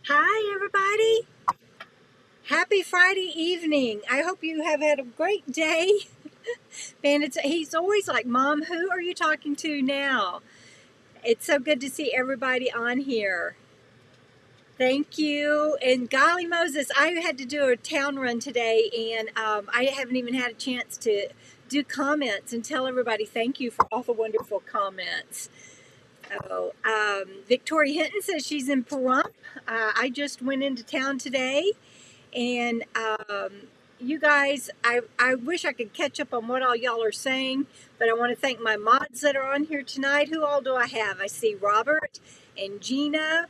Hi, everybody. Happy Friday evening. I hope you have had a great day. And he's always like, Mom, who are you talking to now? It's so good to see everybody on here. Thank you. And golly Moses, I had to do a town run today, and I haven't even had a chance to do comments and tell everybody thank you for all the wonderful comments. So, Victoria Hinton says she's in Pahrump. I just went into town today. And you guys, I wish I could catch up on what all y'all are saying, but I want to thank my mods that are on here tonight. Who all do I have? I see Robert and Gina,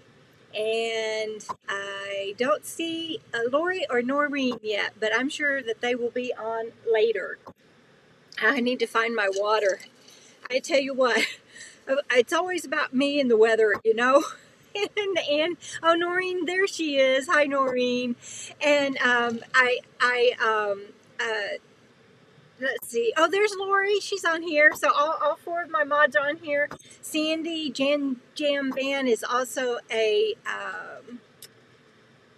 and I don't see Lauri or Noreen yet, but I'm sure that they will be on later. I need to find my water. I tell you what, it's always about me and the weather, you know. And oh, Noreen, there she is. Hi, Noreen. And let's see. Oh, there's Lauri. She's on here. So all four of my mods are on here. Sandy Jam Van is also a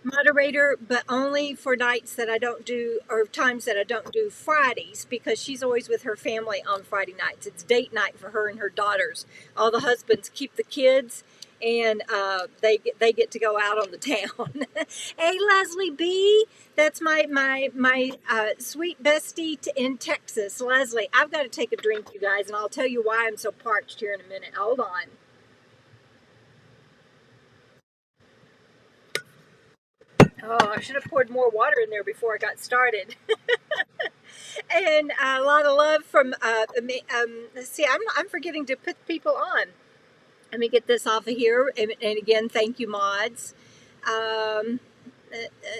moderator, but only for nights that I don't do, or times that I don't do Fridays, because she's always with her family on Friday nights. It's date night for her and her daughters. All the husbands keep the kids, and they get to go out on the town. Hey, Leslie B, that's my sweet bestie in Texas. Leslie, I've got to take a drink, you guys, and I'll tell you why I'm so parched here in a minute. Hold on. Oh, I should have poured more water in there before I got started. And a lot of love from let's see, I'm forgetting to put people on. Let me get this off of here, and again, thank you, mods. Let's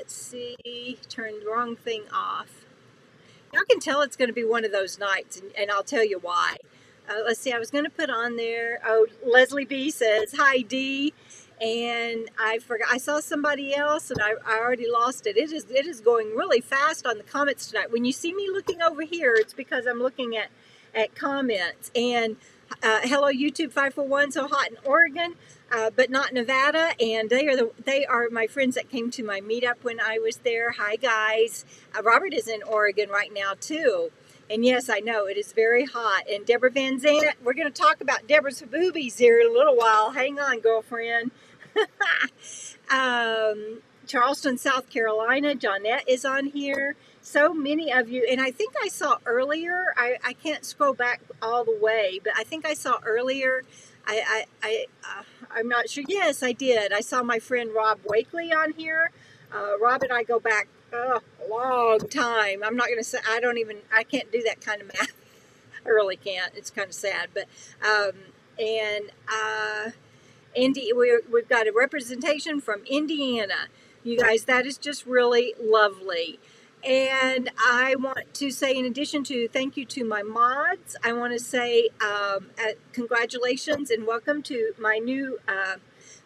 see, turned the wrong thing off. Y'all can tell it's going to be one of those nights, and I'll tell you why. Let's see, I was going to put on there. Oh, Leslie B says hi, D. And I forgot, I saw somebody else, and I already lost it. It is going really fast on the comments tonight. When you see me looking over here, it's because I'm looking at comments. And hello YouTube 541, so hot in Oregon, but not Nevada. And they are my friends that came to my meetup when I was there. Hi guys. Robert is in Oregon right now too. And yes, I know it is very hot. And Debra Van Zandt, we're going to talk about Debra's boobies here in a little while. Hang on, girlfriend. Charleston, South Carolina, Johnette is on here. So many of you, and I think I saw earlier, I can't scroll back all the way, but I think I saw earlier, I'm not sure. Yes, I did. I saw my friend Rob Wakely on here. Rob and I go back a long time. I'm not going to say, I can't do that kind of math. I really can't. It's kind of sad, but, we've got a representation from Indiana. You guys, that is just really lovely. And I want to say, in addition to thank you to my mods, I want to say congratulations and welcome to my new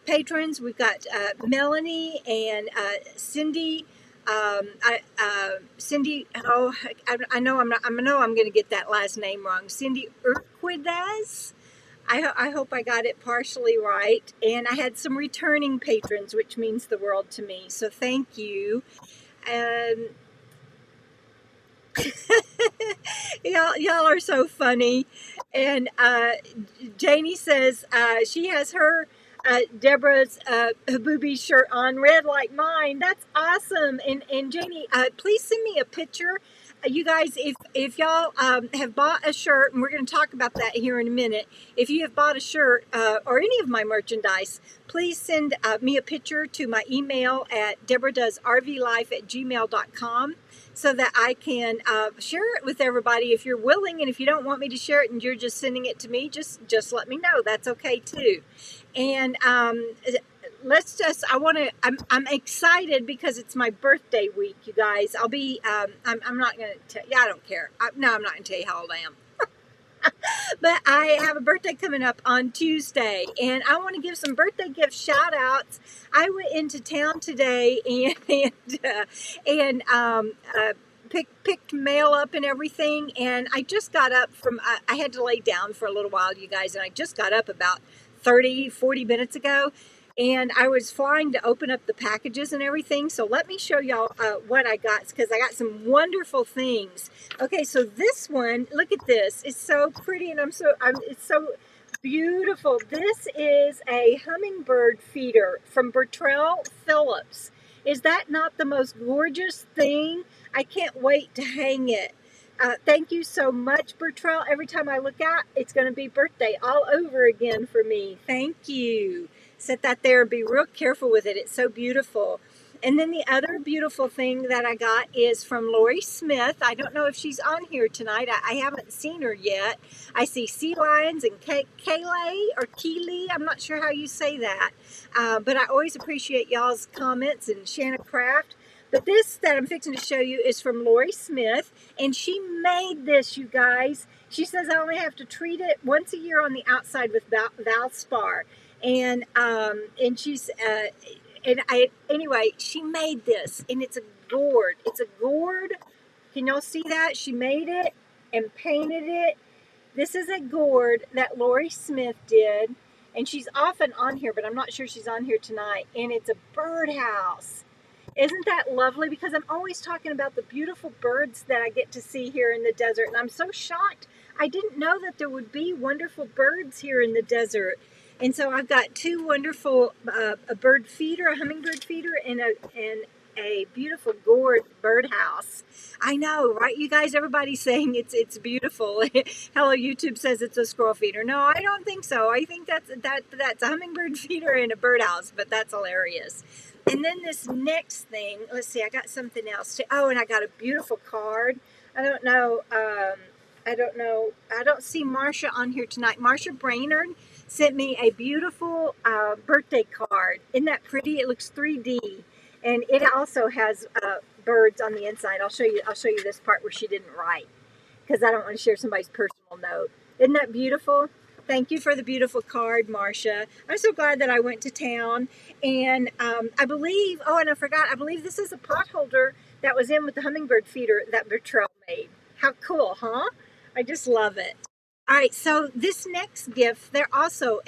patrons. We've got Melanie and Cindy. Cindy, oh, I know I'm going to get that last name wrong. Cindy Urquidez. I hope I got it partially right. And I had some returning patrons, which means the world to me. So thank you. And y'all are so funny. And Janie says she has her Debra's Habubi shirt on, red like mine. That's awesome. And Janie, please send me a picture. You guys, if y'all have bought a shirt, and we're going to talk about that here in a minute. If you have bought a shirt or any of my merchandise, please send me a picture to my email at debradoesrvlife@gmail.com so that I can share it with everybody if you're willing. And if you don't want me to share it and you're just sending it to me, just let me know. That's okay too. And I'm excited because it's my birthday week, you guys. I'll be, I'm not going to tell you, I don't care. I'm not going to tell you how old I am. But I have a birthday coming up on Tuesday, and I want to give some birthday gift shout outs. I went into town today and picked mail up and everything, and I just got up from, I had to lay down for a little while, you guys, and I just got up about 30-40 minutes ago. and I was flying to open up the packages and everything. So let me show y'all what I got, because I got some wonderful things. Okay, so this one, look at this. It's so pretty, and it's so beautiful. This is a hummingbird feeder from Bertrelle Phillips. Is that not the most gorgeous thing? I can't wait to hang it. Thank you so much, Bertrelle. Every time I look out, it's going to be birthday all over again for me. Thank you. Set that there and be real careful with it. It's so beautiful. And then the other beautiful thing that I got is from Lauri Smith. I don't know if she's on here tonight. I haven't seen her yet. I see sea lions and Kaylee or Keely. I'm not sure how you say that. But I always appreciate y'all's comments and Shanna Craft. But this that I'm fixing to show you is from Lauri Smith, and she made this, you guys. She says I only have to treat it once a year on the outside with Valspar, and she's anyway, she made this, and it's a gourd. It's a gourd. Can y'all see that? She made it and painted it. This is a gourd that Lauri Smith did, and she's often on here, but I'm not sure she's on here tonight. And it's a birdhouse. Isn't that lovely? Because I'm always talking about the beautiful birds that I get to see here in the desert. And I'm so shocked. I didn't know that there would be wonderful birds here in the desert. And so I've got two wonderful, a bird feeder, a hummingbird feeder, and a beautiful gourd birdhouse. I know, right? You guys, everybody's saying it's beautiful. Hello, YouTube says it's a squirrel feeder. No, I don't think so. I think that's a hummingbird feeder and a birdhouse, but that's hilarious. And then this next thing, let's see, I got something else too. Oh, and I got a beautiful card. I don't know. I don't see Marsha on here tonight. Marsha Brainerd sent me a beautiful birthday card. Isn't that pretty? It looks 3D, and it also has birds on the inside. I'll show you this part where she didn't write, because I don't want to share somebody's personal note. Isn't that beautiful? Thank you for the beautiful card, Marsha. I'm so glad that I went to town. And I believe, oh, and I forgot, I believe this is a pot holder that was in with the hummingbird feeder that Bertrelle made. How cool, huh? I just love it. All right, so this next gift, they're also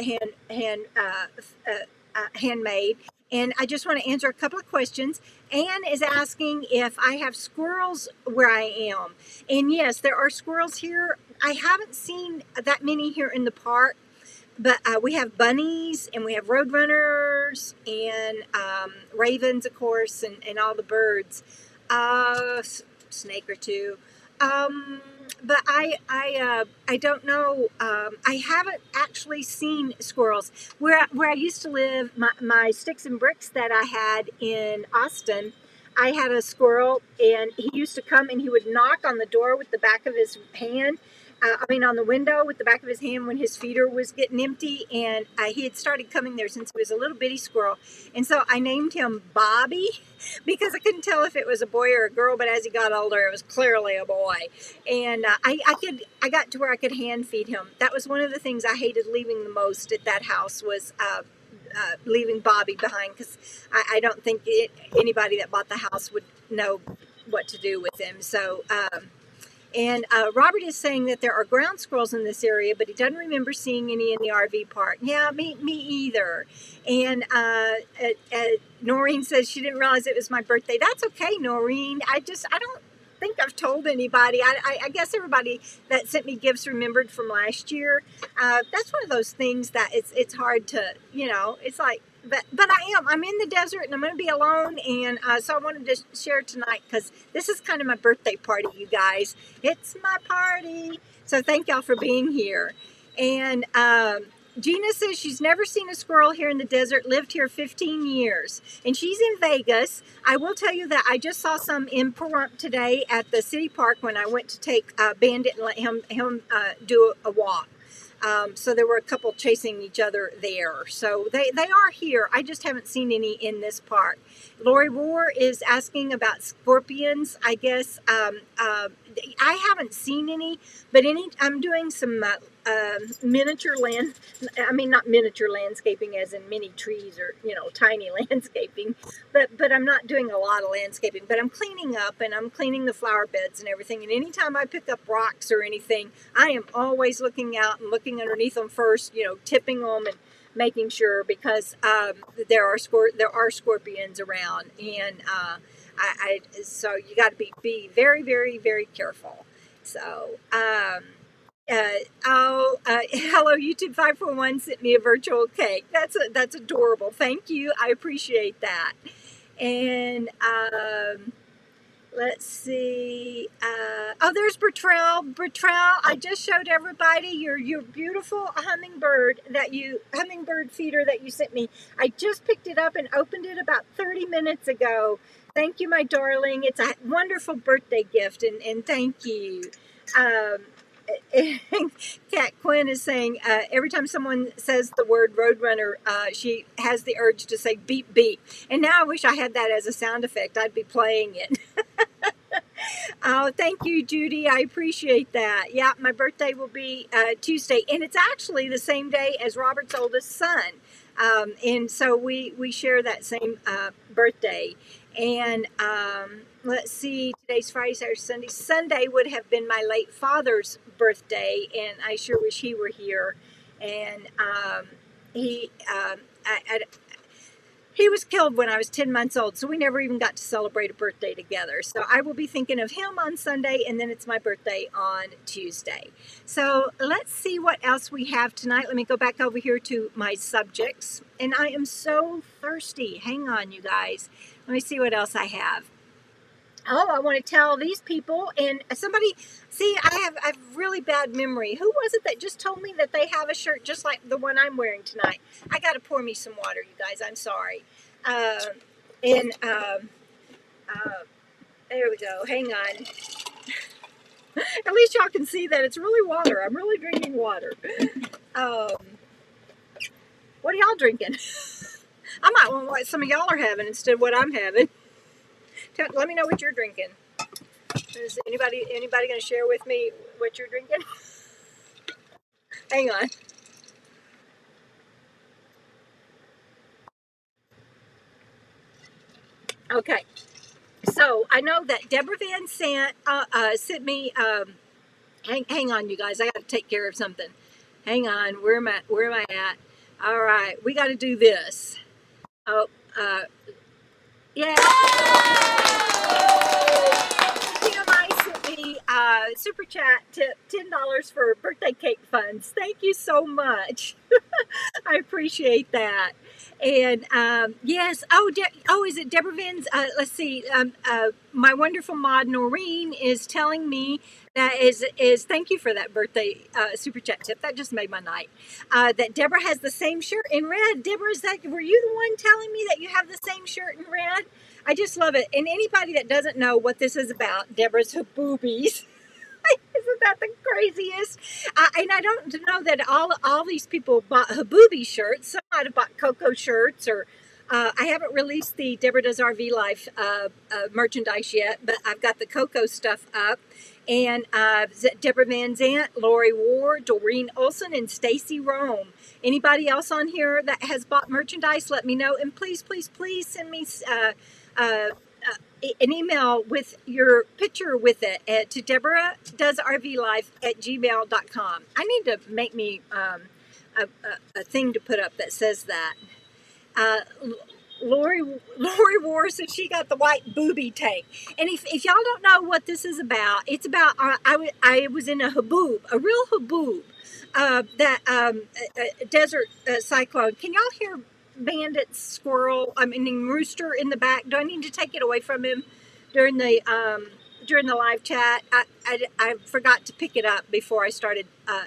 handmade. And I just want to answer a couple of questions. Anne is asking if I have squirrels where I am. And yes, there are squirrels here. I haven't seen that many here in the park, but we have bunnies, and we have roadrunners, and ravens, of course, and all the birds. Snake or two. But I don't know. I haven't actually seen squirrels where I used to live. My sticks and bricks that I had in Austin, I had a squirrel, and he used to come and he would knock on the door with the back of his hand. On the window with the back of his hand when his feeder was getting empty, and he had started coming there since he was a little bitty squirrel. And so I named him Bobby because I couldn't tell if it was a boy or a girl, but as he got older, it was clearly a boy. And I got to where I could hand feed him. That was one of the things I hated leaving the most at that house was leaving Bobby behind, because I don't think anybody that bought the house would know what to do with him. So, and Robert is saying that there are ground squirrels in this area, but he doesn't remember seeing any in the RV park. Yeah, me either. And Noreen says she didn't realize it was my birthday. That's okay, Noreen. I don't think I've told anybody. I guess everybody that sent me gifts remembered from last year. That's one of those things that it's hard to, it's like, but I'm in the desert, and I'm going to be alone, and so I wanted to share tonight, because this is kind of my birthday party, you guys. It's my party. So thank y'all for being here. And Gina says she's never seen a squirrel here in the desert, lived here 15 years, and she's in Vegas. I will tell you that I just saw some in Pahrump today at the city park when I went to take Bandit and let him do a walk. So there were a couple chasing each other there. So they are here. I just haven't seen any in this park. Lori Roar is asking about scorpions. I guess I haven't seen any, but I'm doing some miniature not miniature landscaping as in mini trees or tiny landscaping, but I'm not doing a lot of landscaping. But I'm cleaning up, and I'm cleaning the flower beds and everything. And anytime I pick up rocks or anything, I am always looking out and looking underneath them first, tipping them and making sure, because there are scorpions around, and so you got to be very, very, very careful. So hello, YouTube 541 sent me a virtual cake. That's adorable. Thank you. I appreciate that. And let's see. Oh, there's Bertrelle. Bertrelle, I just showed everybody your beautiful hummingbird feeder that you sent me. I just picked it up and opened it about 30 minutes ago. Thank you, my darling. It's a wonderful birthday gift, and thank you. Kat Quinn is saying every time someone says the word Roadrunner, she has the urge to say beep beep. And now I wish I had that as a sound effect. I'd be playing it. Oh, thank you, Judy. I appreciate that. Yeah, my birthday will be Tuesday, and it's actually the same day as Robert's oldest son. And so we share that same birthday. And let's see, today's Friday, Saturday, Sunday. Sunday would have been my late father's birthday, and I sure wish he were here. And he was killed when I was 10 months old, so we never even got to celebrate a birthday together. So I will be thinking of him on Sunday, and then it's my birthday on Tuesday. So let's see what else we have tonight. Let me go back over here to my subjects. And I am so thirsty. Hang on, you guys. Let me see what else I have. Oh, I want to tell these people, and somebody, see, I have really bad memory. Who was it that just told me that they have a shirt just like the one I'm wearing tonight? I got to pour me some water, you guys. I'm sorry. There we go. Hang on. At least y'all can see that it's really water. I'm really drinking water. What are y'all drinking? I might want what some of y'all are having instead of what I'm having. Let me know what you're drinking. Is anybody going to share with me what you're drinking? Hang on. Okay. So I know that Debra Van sent me. Hang on, you guys. I got to take care of something. Hang on. Where am I at? All right. We got to do this. Oh. Yeah. TMI sent me super chat tip $10 for birthday cake funds. Thank you so much. I appreciate that. And yes, is it Debra Vin's? Let's see. My wonderful mod Doreen is telling me that is thank you for that birthday super chat tip. That just made my night. That Debra has the same shirt in red. Debra, were you the one telling me that you have the same shirt in red? I just love it. And anybody that doesn't know what this is about, Debra's boobies. Isn't that the craziest? And I don't know that all these people bought Habubi shirts. Some might have bought Coco shirts, or I haven't released the Debra Does RV Life merchandise yet, but I've got the Coco stuff up. And Debra Van Zant, Lauri Ward, Doreen Olson, and Stacy Rome. Anybody else on here that has bought merchandise, let me know. And please, please, please send me an email with your picture with it to DebraDoesRVLife@gmail.com. I need to make me a thing to put up that says that. Lauri Ward said she got the white booby tank. And if y'all don't know what this is about, it's about I was in a haboob, a real haboob, a desert cyclone. Can y'all hear Bandit Rooster in the back? Do I need to take it away from him during the live chat? I forgot to pick it up before I started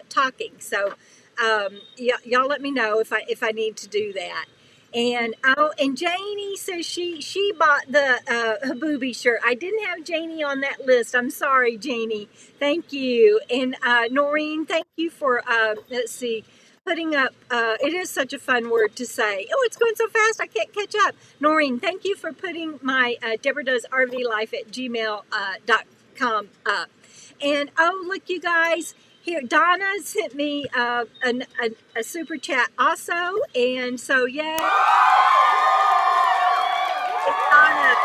talking. So y'all let me know if I need to do that. And Joni says she bought the Habubi shirt. I didn't have Joni on that list. I'm sorry, Joni. Thank you. And Noreen, thank you for putting up. It is such a fun word to say. Oh, it's going so fast I can't catch up. Noreen, thank you for putting my DebraDoesRVLife@gmail.com up. And look, you guys. Here, Donna sent me a super chat also, and so yay! Donna.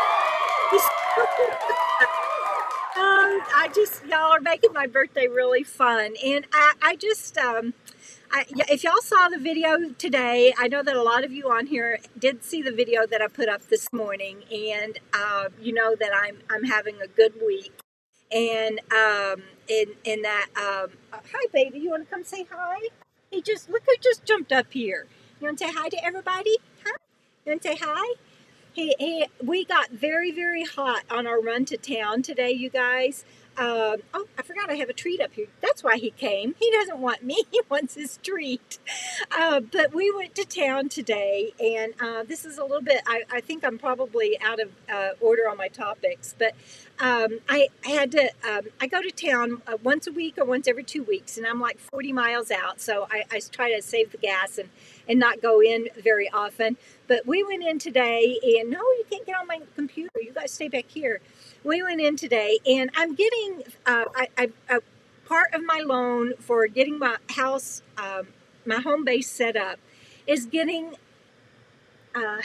Y'all are making my birthday really fun. And if y'all saw the video today, I know that a lot of you on here did see the video that I put up this morning, and you know that I'm having a good week. And in that, hi baby, you want to come say hi? Look who just jumped up here. You want to say hi to everybody? Huh? You want to say hi? We got very, very hot on our run to town today, you guys. Oh, I forgot I have a treat up here. That's why he came. He doesn't want me. He wants his treat. But we went to town today, and this is a little bit, I think I'm probably out of order on my topics, but I had to, I go to town once a week or once every 2 weeks, and I'm like 40 miles out, so I try to save the gas and not go in very often. But we went in today, and no, you can't get on my computer. You guys stay back here. We went in today, and I'm getting part of my loan for getting my house, my home base set up, is getting the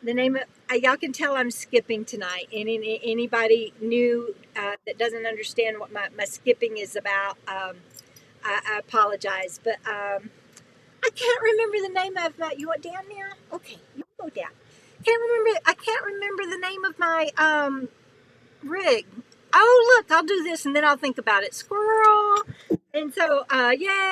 name of. Y'all can tell I'm skipping tonight. And anybody new that doesn't understand what my skipping is about, I apologize, but. I can't remember the name of my. You want down there? Okay, you go down. I can't remember the name of my rig. Oh look, I'll do this and then I'll think about it. Squirrel. And so yay!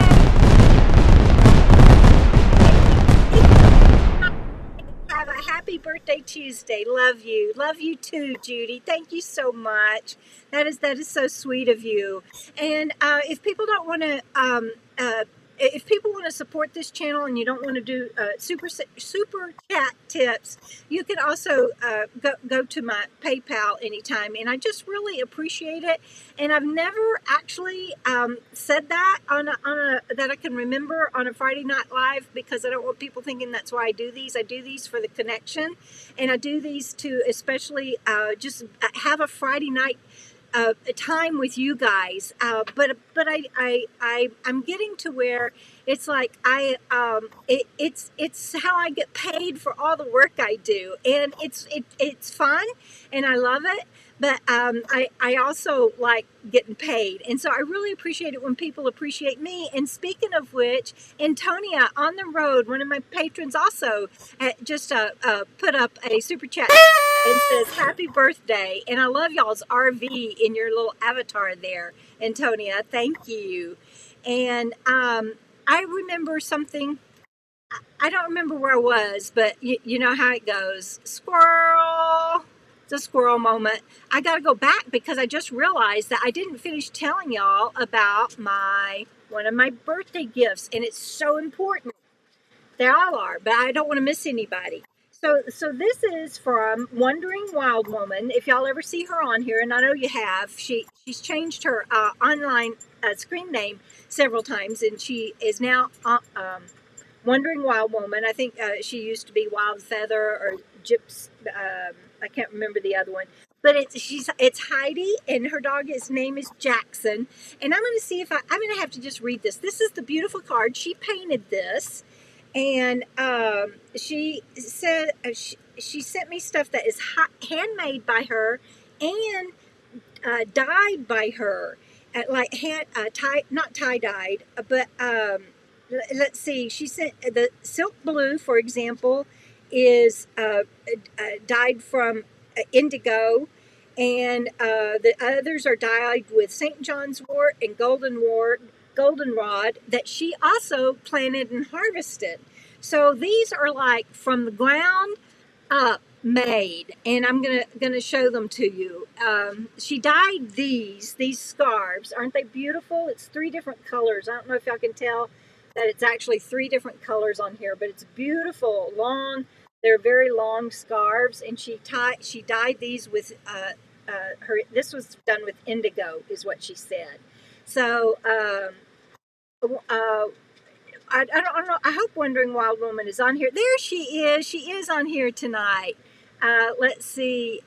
Have a happy birthday Tuesday. Love you. Love you too, Judy. Thank you so much. That is so sweet of you. And if people don't want to if people want to support this channel and you don't want to do super chat tips, you can also go to my PayPal anytime, and I just really appreciate it. And I've never actually said that that I can remember on a Friday Night Live, because I don't want people thinking that's why I do these. I do these for the connection, and I do these to especially just have a Friday night time with you guys, but I'm getting to where it's like it's how I get paid for all the work I do, and it's fun and I love it. But I also like getting paid, and so I really appreciate it when people appreciate me. And speaking of which, Antonia on the road, one of my patrons, also just put up a super chat and says happy birthday, and I love y'all's RV in your little avatar there, Antonia. Thank you. And I remember something. I don't remember where I was, but you know how it goes. Squirrel. It's a squirrel moment. I got to go back because I just realized that I didn't finish telling y'all about one of my birthday gifts, and it's so important. They all are, but I don't want to miss anybody. So this is from Wandering Wild Woman. If y'all ever see her on here, and I know you have, she's changed her online screen name several times, and she is now Wandering Wild Woman. I think she used to be Wild Feather or Gyps. I can't remember the other one. But it's Heidi, and her dog's name is Jackson. And I'm going to see if I'm going to have to just read this. This is the beautiful card. She painted this, and she said she sent me stuff that is handmade by her and dyed by her, like not tie dyed, but let's see. She sent the silk blue, for example, is dyed from indigo, and the others are dyed with St. John's wort and goldenrod that she also planted and harvested. So these are like from the ground up made, and I'm gonna show them to you. She dyed these scarves. Aren't they beautiful? It's 3 different colors. I don't know if y'all can tell that it's actually 3 different colors on here, but it's beautiful, long. They're very long scarves, and she dyed these with this was done with indigo, is what she said. So I don't know. I hope Wandering Wild Woman is on here. There she is. She is on here tonight. Let's see.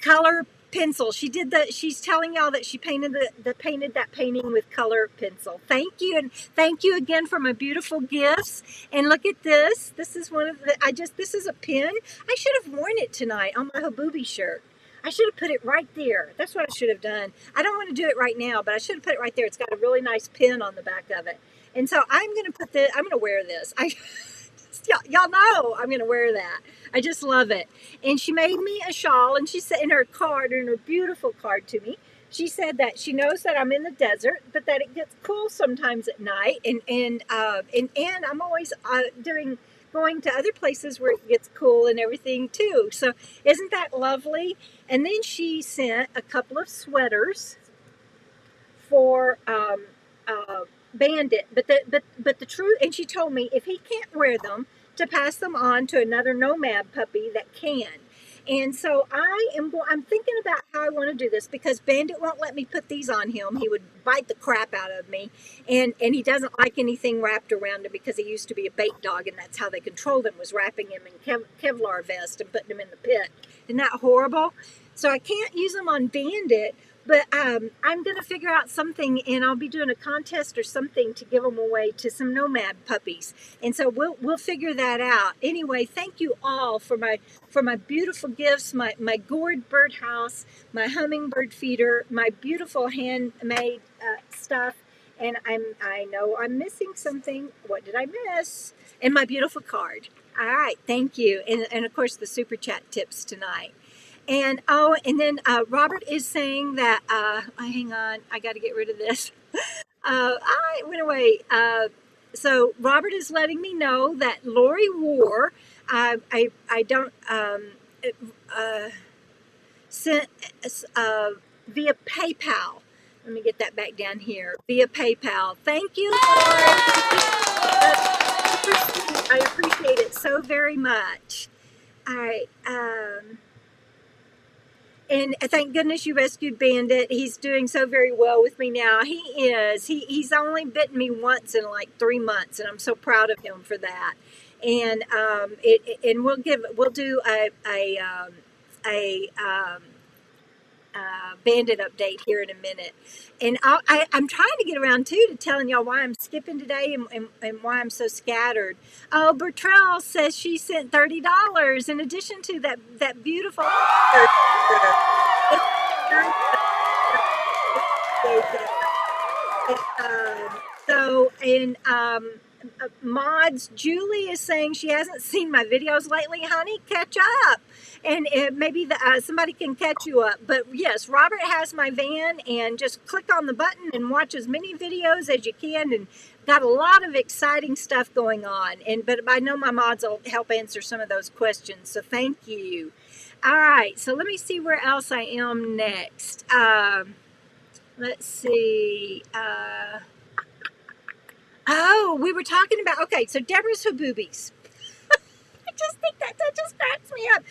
Color pencil. She's telling y'all that she painted painted that painting with color pencil. Thank you, and thank you again for my beautiful gifts. And look at this. This is one of the. This is a pin. I should have worn it tonight on my Habubi shirt. I should have put it right there. That's what I should have done. I don't want to do it right now, but I should have put it right there. It's got a really nice pin on the back of it. And so I'm going to put this, I'm going to wear this. Y'all know I'm going to wear that. I just love it. And she made me a shawl, and she said in her card, in her beautiful card to me, she said that she knows that I'm in the desert, but that it gets cool sometimes at night. And I'm always going to other places where it gets cool and everything too. So isn't that lovely? And then she sent a couple of sweaters for Bandit, but the truth, and she told me if he can't wear them, to pass them on to another Nomad puppy that can. And so I'm thinking about how I want to do this, because Bandit won't let me put these on him. He would bite the crap out of me, and he doesn't like anything wrapped around him, because he used to be a bait dog, and that's how they controlled him, was wrapping him in Kevlar vest and putting him in the pit. Isn't that horrible? So I can't use them on Bandit. But I'm going to figure out something, and I'll be doing a contest or something to give them away to some Nomad puppies. And so we'll figure that out. Anyway, thank you all for my beautiful gifts, my gourd birdhouse, my hummingbird feeder, my beautiful handmade stuff. And I know I'm missing something. What did I miss? And my beautiful card. All right, thank you. And of course, the super chat tips tonight. And then Robert is saying that, hang on, I got to get rid of this. I went away. So Robert is letting me know that Lauri wore, I don't, sent via PayPal. Let me get that back down here. Via PayPal. Thank you, Lauri. I appreciate it so very much. All right. And thank goodness you rescued Bandit. He's doing so very well with me now. He is. He's only bitten me once in like 3 months, and I'm so proud of him for that. And we'll do a Bandit update here in a minute. And I'm trying to get around too to telling y'all why I'm skipping today and why I'm so scattered. Oh, Bertrelle says she sent $30 in addition to that beautiful. Mods, Julie is saying she hasn't seen my videos lately. Honey, catch up. And maybe somebody can catch you up. But yes, Robert has my van, and just click on the button and watch as many videos as you can. And got a lot of exciting stuff going on. But I know my mods will help answer some of those questions. So thank you. All right. So let me see where else I am next. Let's see. Oh, we were talking about, okay, so Debra's haboobies. I just think that just cracks me up.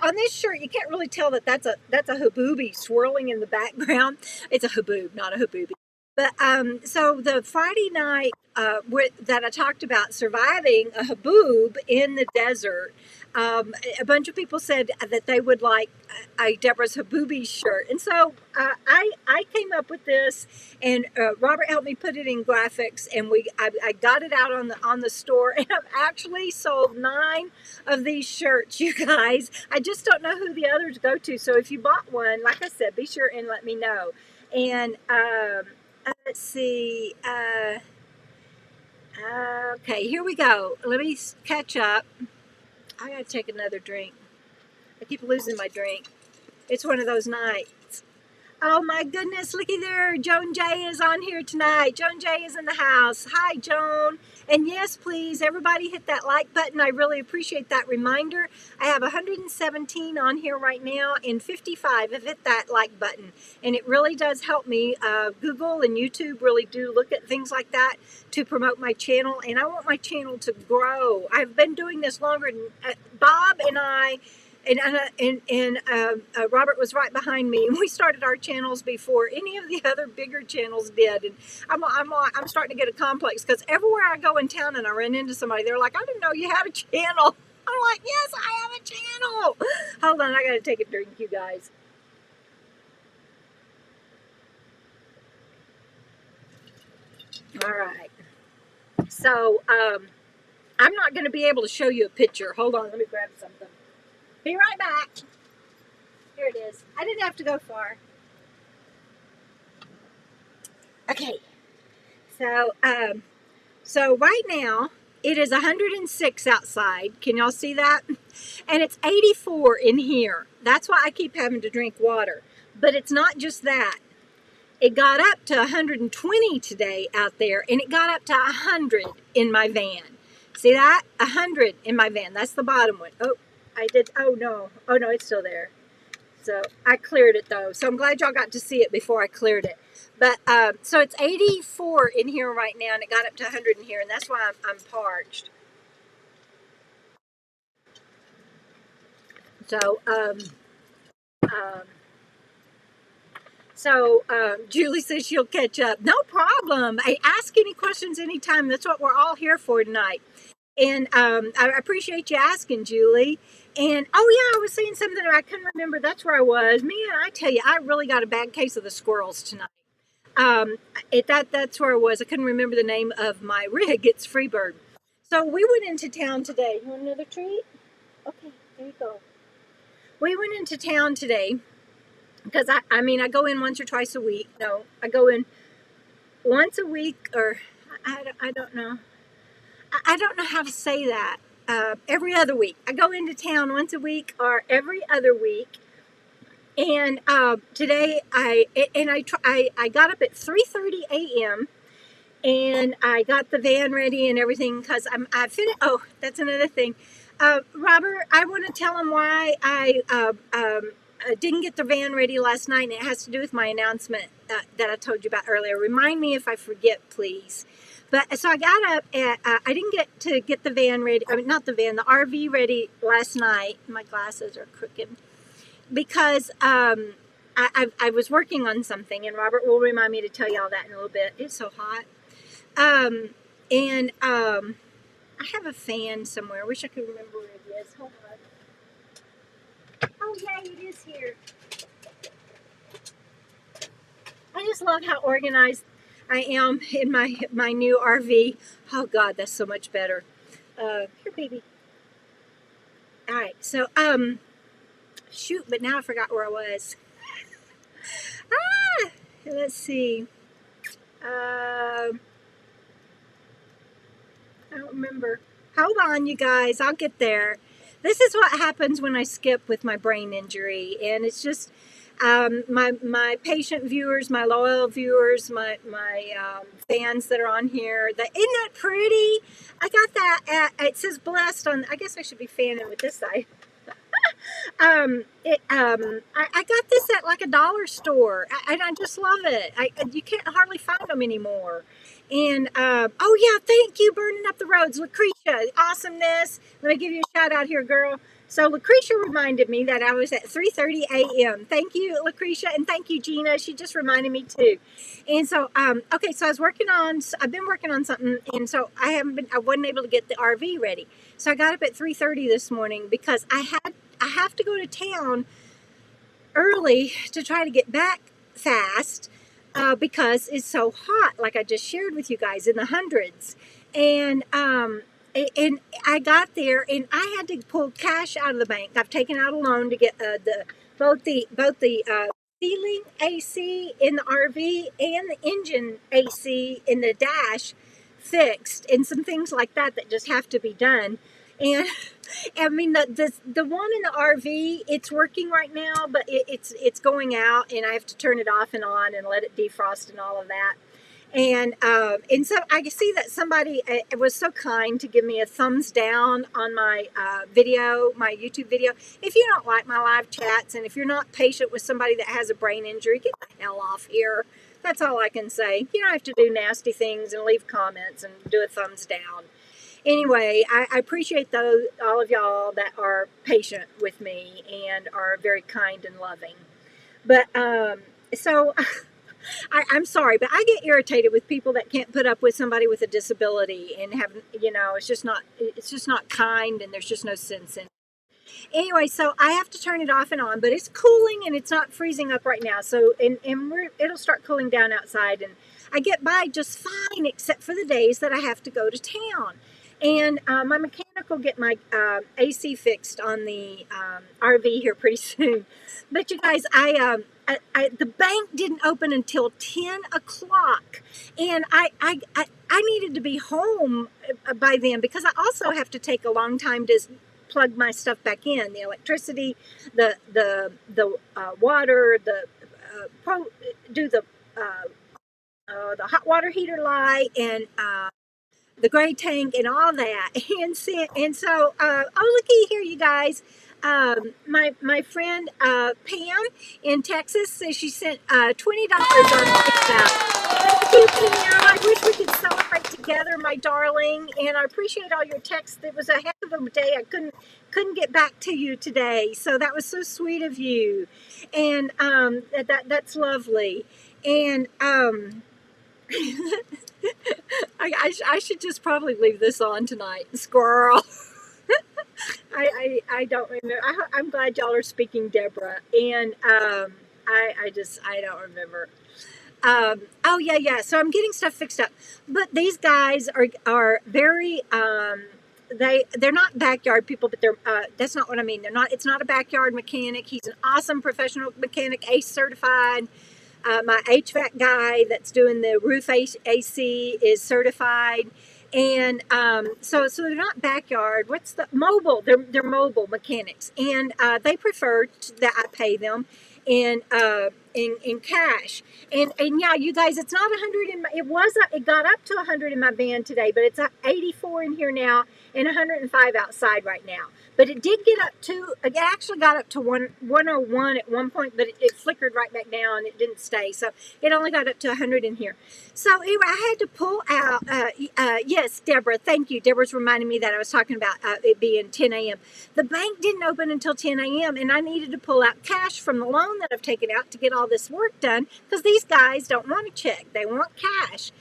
On this shirt, you can't really tell that that's a haboobie swirling in the background. It's a haboob, not a haboobie. But so the Friday night that I talked about surviving a haboob in the desert, a bunch of people said that they would like a Debra's Haboobie shirt. And so I came up with this, and Robert helped me put it in graphics, and I got it out on the store, and I've actually sold 9 of these shirts, you guys. I just don't know who the others go to. So if you bought one, like I said, be sure and let me know. And let's see. Okay, here we go. Let me catch up. I gotta take another drink. I keep losing my drink. It's one of those nights. Oh my goodness, looky there. Joan J is on here tonight. Joan J is in the house. Hi, Joan. And yes, please, everybody hit that like button. I really appreciate that reminder. I have 117 on here right now, and 55 have hit that like button. And it really does help me. Google and YouTube really do look at things like that to promote my channel. And I want my channel to grow. I've been doing this longer than Bob and I. And Robert was right behind me, and we started our channels before any of the other bigger channels did. And I'm starting to get a complex, because everywhere I go in town and I run into somebody, they're like, "I didn't know you had a channel." I'm like, "Yes, I have a channel." Hold on, I gotta take a drink, you guys. All right. So I'm not going to be able to show you a picture. Hold on, let me grab something. Be right back. Here it is. I didn't have to go far. Okay. So right now it is 106 outside. Can y'all see that? And it's 84 in here. That's why I keep having to drink water. But it's not just that. It got up to 120 today out there, and it got up to 100 in my van. See that? 100 in my van. That's the bottom one. Oh, I did. Oh no, it's still there. So I cleared it though. So I'm glad y'all got to see it before I cleared it. But so it's 84 in here right now, and it got up to 100 in here, and that's why I'm parched. So Julie says she'll catch up. No problem. Ask any questions anytime. That's what we're all here for tonight. And I appreciate you asking, Julie. And oh yeah, I was saying something I couldn't remember. That's where I was. Man, I tell you, I really got a bad case of the squirrels tonight. That's where I was. I couldn't remember the name of my rig. It's Freebird. So we went into town today. You want another treat? Okay, there you go. We went into town today because I go in once or twice a week. No, I go in once a week, or I don't know. I don't know how to say that. Every other week. I go into town once a week or every other week. And today I got up at 3:30 a.m. and I got the van ready and everything because I finished. Oh, that's another thing. Robert, I want to tell him why I didn't get the van ready last night, and it has to do with my announcement that I told you about earlier. Remind me if I forget, please. But so I got up at, I didn't get to get the van ready. I mean, not the van, the RV ready last night. My glasses are crooked. Because I was working on something, and Robert will remind me to tell you all that in a little bit. It's so hot. I have a fan somewhere. I wish I could remember where it is. Hold on. Oh, yeah, it is here. I just love how organized I am in my new RV. Oh, God, that's so much better. Here, baby. All right, so, shoot, but now I forgot where I was. Let's see. I don't remember. Hold on, you guys. I'll get there. This is what happens when I skip with my brain injury. And it's just my patient viewers, my loyal viewers, my fans that are on here. Isn't that pretty? I got that it says blessed on, I guess I should be fanning with this side. I got this at like a dollar store, and I just love it. You can't hardly find them anymore. And oh yeah, thank you, Burning Up the Roads, Lucretia. Awesomeness. Let me give you a shout out here, girl. So Lucretia reminded me that I was at 3:30 a.m. Thank you, Lucretia, and thank you, Gina. She just reminded me too. And so okay, so I've been working on something, and so I wasn't able to get the RV ready. So I got up at 3:30 this morning because I have to go to town early to try to get back fast because it's so hot, like I just shared with you guys, in the hundreds. And I got there, and I had to pull cash out of the bank. I've taken out a loan to get both the ceiling AC in the RV and the engine AC in the dash fixed, and some things like that just have to be done. And I mean, the one in the RV, it's working right now, but it's going out, and I have to turn it off and on and let it defrost and all of that. And so I see that somebody was so kind to give me a thumbs down on my video, my YouTube video. If you don't like my live chats, and if you're not patient with somebody that has a brain injury, get the hell off here. That's all I can say. You don't have to do nasty things and leave comments and do a thumbs down. Anyway, I appreciate all of y'all that are patient with me and are very kind and loving. But so I'm sorry, but I get irritated with people that can't put up with somebody with a disability and have, it's just not kind, and there's just no sense in it. Anyway, so I have to turn it off and on, but it's cooling and it's not freezing up right now. So it'll start cooling down outside, and I get by just fine, except for the days that I have to go to town. And my mechanic Go get my AC fixed on the RV here pretty soon. But you guys, the bank didn't open until 10 o'clock, and I needed to be home by then because I also have to take a long time to plug my stuff back in, the electricity, the water, do the hot water heater light, and the gray tank and all that. And so oh, looky here, you guys. My friend Pam in Texas says she sent $20 on PayPal. Thank you, Pam. I wish we could celebrate together, my darling. And I appreciate all your texts. It was a heck of a day. I couldn't get back to you today, so that was so sweet of you. And that's lovely. And I should just probably leave this on tonight. Squirrel. I don't remember. I'm glad y'all are speaking, Debra. And I don't remember. Oh yeah. So I'm getting stuff fixed up. But these guys are very they're not backyard people, but they're that's not what I mean. It's not a backyard mechanic. He's an awesome professional mechanic, ACE certified. My HVAC guy that's doing the roof AC is certified. And so they're not backyard. What's the mobile? They're mobile mechanics, and they prefer that I pay them in cash. And yeah, you guys, it's not 100 it got up to 100 in my van today, but it's 84 in here now and 105 outside right now. But it did get up to, it actually got up to 101 at one point, but it flickered right back down. It didn't stay. So it only got up to 100 in here. So anyway, I had to pull out, yes, Debra, thank you. Debra's reminding me that I was talking about it being 10 a.m. The bank didn't open until 10 a.m. and I needed to pull out cash from the loan that I've taken out to get all this work done because these guys don't want a check. They want cash.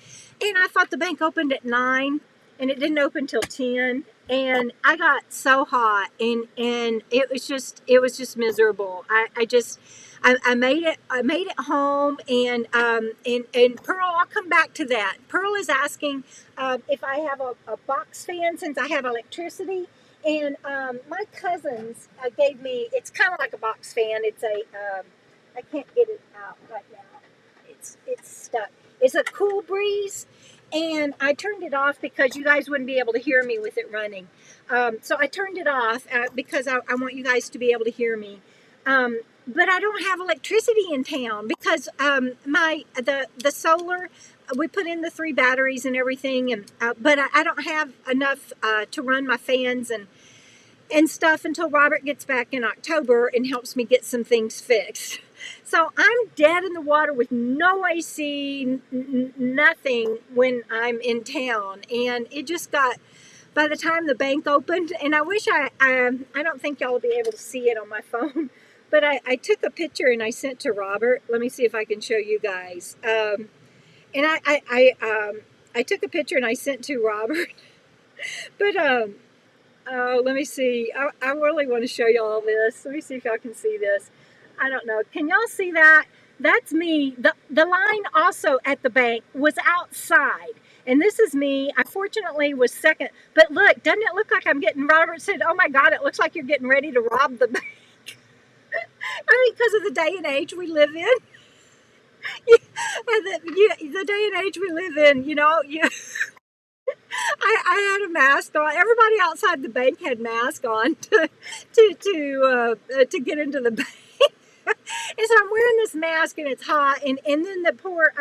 And I thought the bank opened at 9 and it didn't open till 10. And I got so hot, and it was just miserable. I made it home, and Pearl, I'll come back to that. Pearl is asking if I have a box fan since I have electricity, and my cousins gave me. It's kind of like a box fan. It's I can't get it out right now. It's stuck. It's a Cool Breeze. And I turned it off because you guys wouldn't be able to hear me with it running. So I turned it off because I want you guys to be able to hear me. But I don't have electricity in town because the solar, we put in the 3 batteries and everything, and but I don't have enough to run my fans and stuff until Robert gets back in October and helps me get some things fixed. So I'm dead in the water with no AC, nothing when I'm in town. And it just got, by the time the bank opened, and I wish I don't think y'all will be able to see it on my phone, but I took a picture and I sent to Robert. Let me see if I can show you guys. And I took a picture and I sent to Robert. But oh, let me see. I really want to show y'all this. Let me see if y'all can see this. I don't know. Can y'all see that? That's me. The line also at the bank was outside. And this is me. I fortunately was second. But look, doesn't it look like I'm getting, Robert said, oh my God, it looks like you're getting ready to rob the bank. I mean, because of the day and age we live in. The day and age we live in, you know, I had a mask on. Everybody outside the bank had masks on to get into the bank. And so I'm wearing this mask and it's hot, and then the poor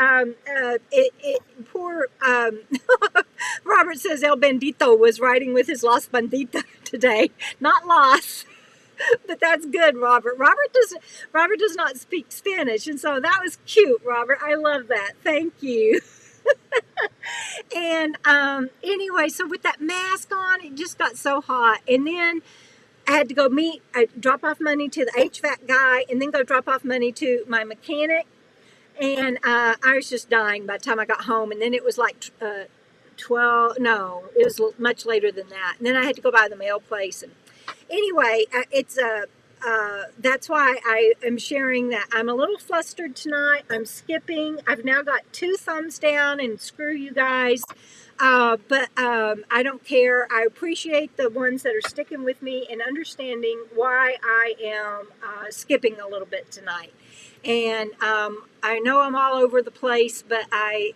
Robert says El Bandito was riding with his Las Bandita today. Not Las, but that's good, Robert. Robert does not speak Spanish, and so that was cute, Robert. I love that. Thank you. And anyway, so with that mask on, it just got so hot, and then I had to go drop off money to the HVAC guy, and then go drop off money to my mechanic. And I was just dying by the time I got home. And then it was like 12, no, it was much later than that. And then I had to go by the mail place. And anyway, it's that's why I am sharing that. I'm a little flustered tonight. I'm skipping. I've now got 2 thumbs down, and screw you guys. But I don't care. I appreciate the ones that are sticking with me and understanding why I am skipping a little bit tonight. And I know I'm all over the place, but I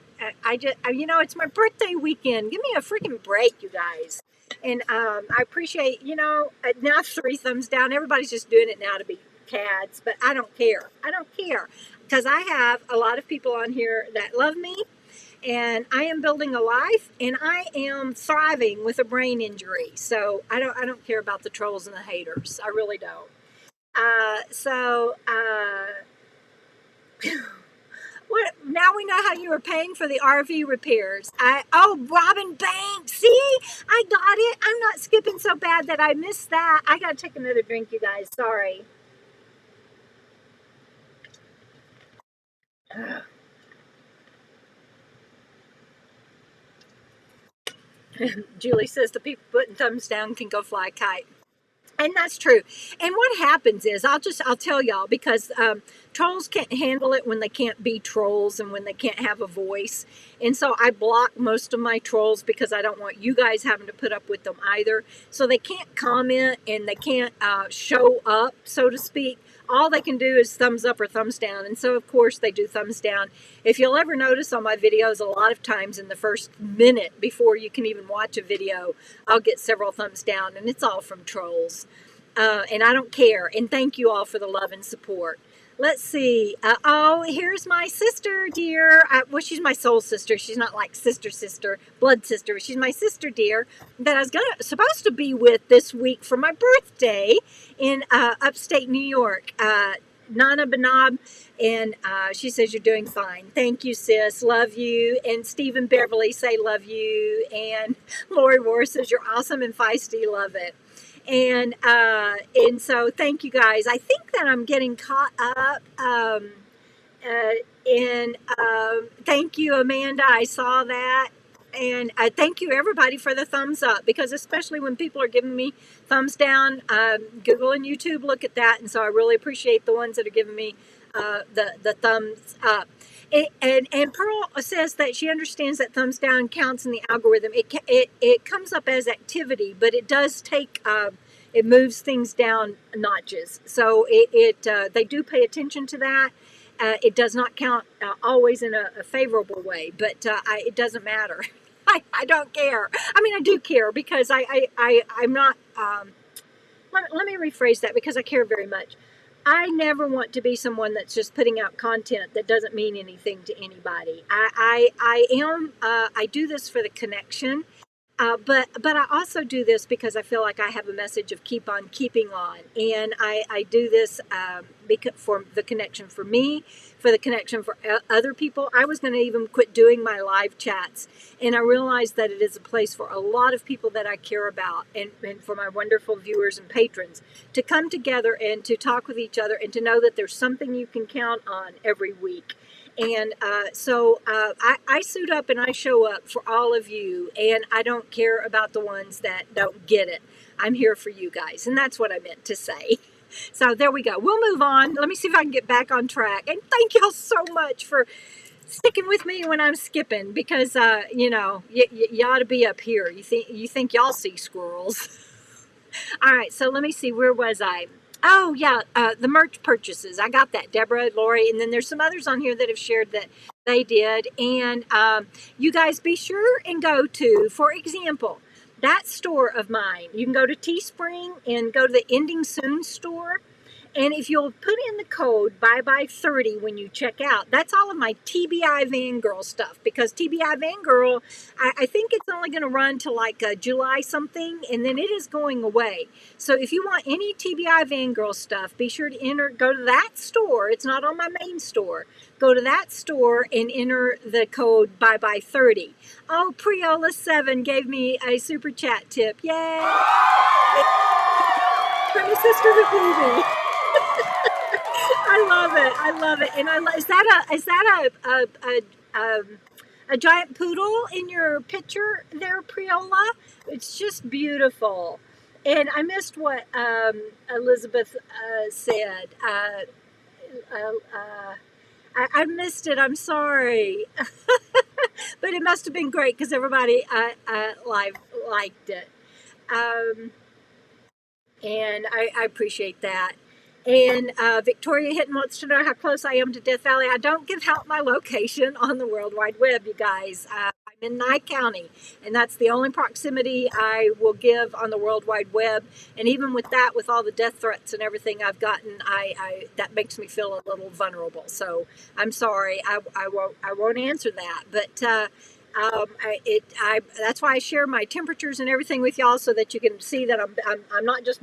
just, it's my birthday weekend. Give me a freaking break, you guys. And I appreciate, now 3 thumbs down. Everybody's just doing it now to be cads, but I don't care. I don't care because I have a lot of people on here that love me, and I am building a life, and I am thriving with a brain injury. So I don't care about the trolls and the haters. I really don't. What, now we know how you were paying for the RV repairs. Robin Banks. See, I got it. I'm not skipping so bad that I missed that. I got to take another drink, you guys. Sorry. Julie says the people putting thumbs down can go fly a kite. And that's true. And what happens is, I'll tell y'all, because trolls can't handle it when they can't be trolls and when they can't have a voice. And so I block most of my trolls because I don't want you guys having to put up with them either. So they can't comment and they can't show up, so to speak. All they can do is thumbs up or thumbs down. And so, of course, they do thumbs down. If you'll ever notice on my videos, a lot of times in the first minute before you can even watch a video, I'll get several thumbs down, and it's all from trolls. And I don't care. And thank you all for the love and support. Let's see. Here's my sister, dear. Well, she's my soul sister. She's not like sister, blood sister. She's my sister, dear, that I was supposed to be with this week for my birthday in upstate New York. Nana Banab, and she says you're doing fine. Thank you, sis. Love you. And Stephen Beverly say love you. And Lauri Rohr says you're awesome and feisty. Love it. And so thank you guys. I think that I'm getting caught up. Thank you, Amanda. I saw that. And thank you, everybody, for the thumbs up, because especially when people are giving me thumbs down, Google and YouTube look at that. And so I really appreciate the ones that are giving me the thumbs up. And Pearl says that she understands that thumbs down counts in the algorithm. It comes up as activity, but it does take, it moves things down notches. So they do pay attention to that. It does not count always in a favorable way, but it doesn't matter. I don't care. I mean, I do care because I'm not, let me rephrase that, because I care very much. I never want to be someone that's just putting out content that doesn't mean anything to anybody. I do this for the connection, but I also do this because I feel like I have a message of keep on keeping on, and I do this because for the connection for me, for the connection for other people. I was going to even quit doing my live chats, and I realized that it is a place for a lot of people that I care about, and for my wonderful viewers and patrons to come together and to talk with each other and to know that there's something you can count on every week. And so I suit up and I show up for all of you, and I don't care about the ones that don't get it. I'm here for you guys, and that's what I meant to say. So there we go. We'll move on. Let me see if I can get back on track. And thank y'all so much for sticking with me when I'm skipping, because you ought to be up here. You think y'all see squirrels. All right, so let me see. Where was I? Oh, yeah, the merch purchases. I got that, Debra, Lauri, and then there's some others on here that have shared that they did. And you guys be sure and go to, for example, that store of mine. You can go to Teespring and go to the Ending Soon store. And if you'll put in the code BYEBYE30 when you check out, that's all of my TBI Vangirl stuff, because TBI Vangirl, I think it's only going to run to like July something, and then it is going away. So if you want any TBI Vangirl stuff, be sure to go to that store. It's not on my main store. Go to that store and enter the code BYEBYE30. Oh, Priola7 gave me a super chat tip. Yay! From the sister of Phoebe. I love it. And is that a giant poodle in your picture there, Priola? It's just beautiful. And I missed what Elizabeth said. Uh, uh, I missed it. I'm sorry, but it must have been great because everybody liked it. Um, and I appreciate that. And Victoria Hinton wants to know how close I am to Death Valley. I don't give out my location on the World Wide Web, you guys. I'm in Nye County, and that's the only proximity I will give on the World Wide Web. And even with that, with all the death threats and everything I've gotten, that makes me feel a little vulnerable. So I'm sorry, I won't answer that. But that's why I share my temperatures and everything with y'all so that you can see that I'm not just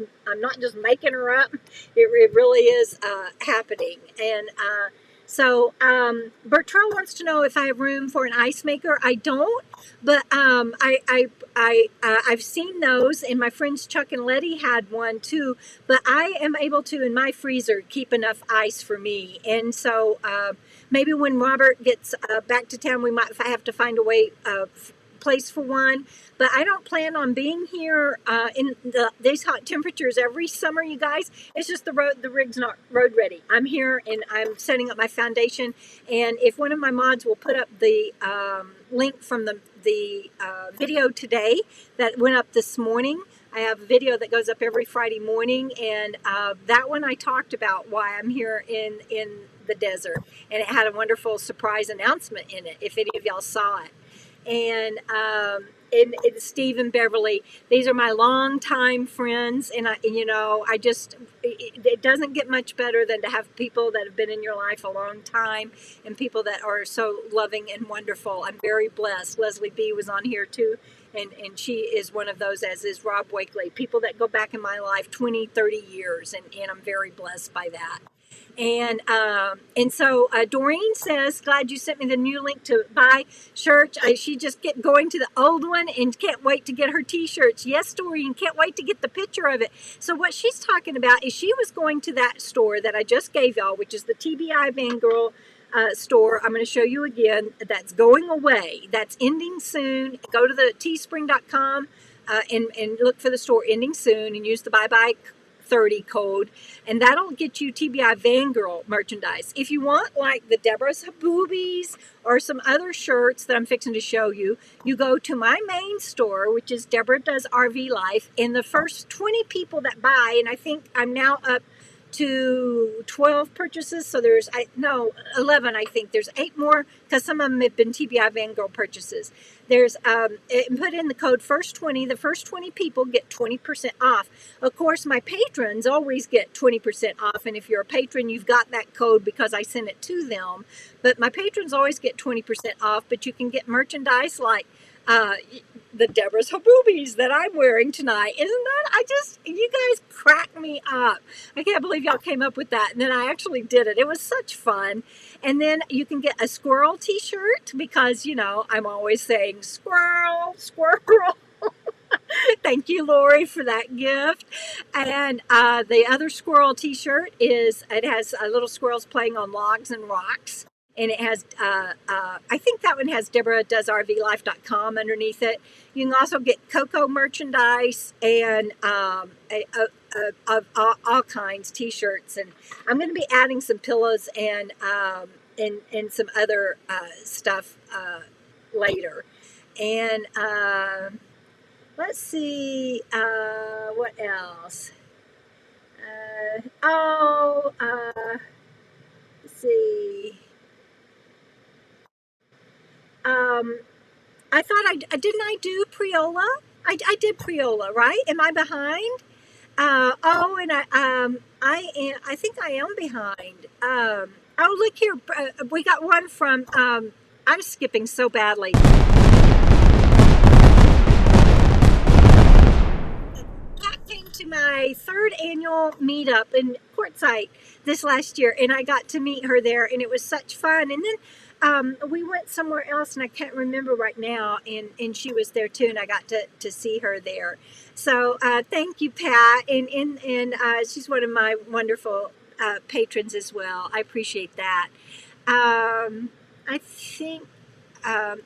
making her up. It really is happening. And Bertrelle wants to know if I have room for an ice maker. I don't, but I've seen those, and my friends Chuck and Letty had one too. But I am able to, in my freezer, keep enough ice for me. And so maybe when Robert gets back to town, we might have to find a way place for one. But I don't plan on being here in these hot temperatures every summer, you guys. It's just the rig's not road ready. I'm here and I'm setting up my foundation. And if one of my mods will put up the link from the video today that went up this morning. I have a video that goes up every Friday morning, and that one I talked about why I'm here in the desert, and it had a wonderful surprise announcement in it, if any of y'all saw it. And Steve and Beverly, these are my longtime friends, and it doesn't get much better than to have people that have been in your life a long time, and people that are so loving and wonderful. I'm very blessed. Leslie B was on here too, and she is one of those, as is Rob Wakely, people that go back in my life 20, 30 years, and I'm very blessed by that. And so Doreen says, glad you sent me the new link to buy shirts. She just kept going to the old one and can't wait to get her t-shirts. Yes, Doreen, can't wait to get the picture of it. So what she's talking about is she was going to that store that I just gave y'all, which is the TBI Fangirl store. I'm going to show you again. That's going away. That's ending soon. Go to the teespring.com and look for the store ending soon and use the bye-bye 30 code, and that'll get you TBI Fangirl merchandise. If you want like the Debra's Boobies or some other shirts that I'm fixing to show you, you go to my main store, which is Debra Does RV Life, and the first 20 people that buy, and I think I'm now up to 12 purchases, so there's 11. I think there's 8 more because some of them have been TBI Fangirl purchases. There's put in the code first 20. The first 20 people get 20% off. Of course, my patrons always get 20% off, and if you're a patron, you've got that code because I sent it to them. But my patrons always get 20% off. But you can get merchandise like the Debra's Haboobies that I'm wearing tonight. Isn't that, you guys crack me up. I can't believe y'all came up with that. And then I actually did it. It was such fun. And then you can get a squirrel t-shirt because, I'm always saying squirrel, squirrel. Thank you, Lauri, for that gift. And the other squirrel t-shirt it has little squirrels playing on logs and rocks. And it has, I think that one has DebraDoesRVLife.com underneath it. You can also get Coco merchandise and of all kinds, t-shirts. And I'm going to be adding some pillows and some other stuff later. And let's see, what else? Let's see. I thought didn't I do Priola? I did Priola, right? Am I behind? I think I am behind. Look here. We got one from, I'm skipping so badly. Pat came to my 3rd annual meetup in Quartzsite this last year, and I got to meet her there, and it was such fun. And then we went somewhere else, and I can't remember right now, and she was there too, and I got to see her there. So thank you, Pat, and she's one of my wonderful patrons as well. I appreciate that. I think, I've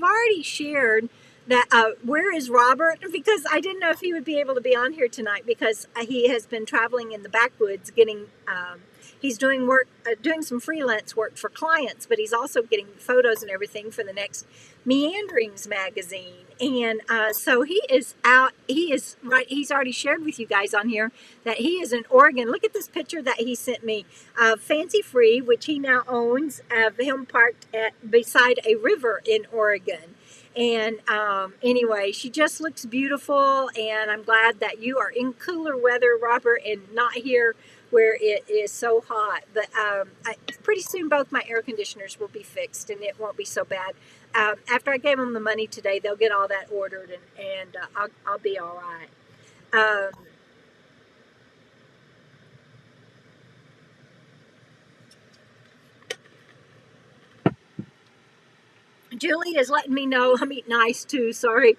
already shared that where is Robert? Because I didn't know if he would be able to be on here tonight because he has been traveling in the backwoods getting he's doing work doing some freelance work for clients, but he's also getting photos and everything for the next Meanderings magazine. And so he is out, he is right, he's already shared with you guys on here that he is in Oregon. Look at this picture that he sent me of Fancy Free, which he now owns, of him parked beside a river in Oregon. And anyway, she just looks beautiful, and I'm glad that you are in cooler weather, Robert, and not here where it is so hot. But pretty soon both my air conditioners will be fixed, and it won't be so bad. After I gave them the money today, they'll get all that ordered, and I'll be all right. Julie is letting me know, I'm eating ice too, sorry.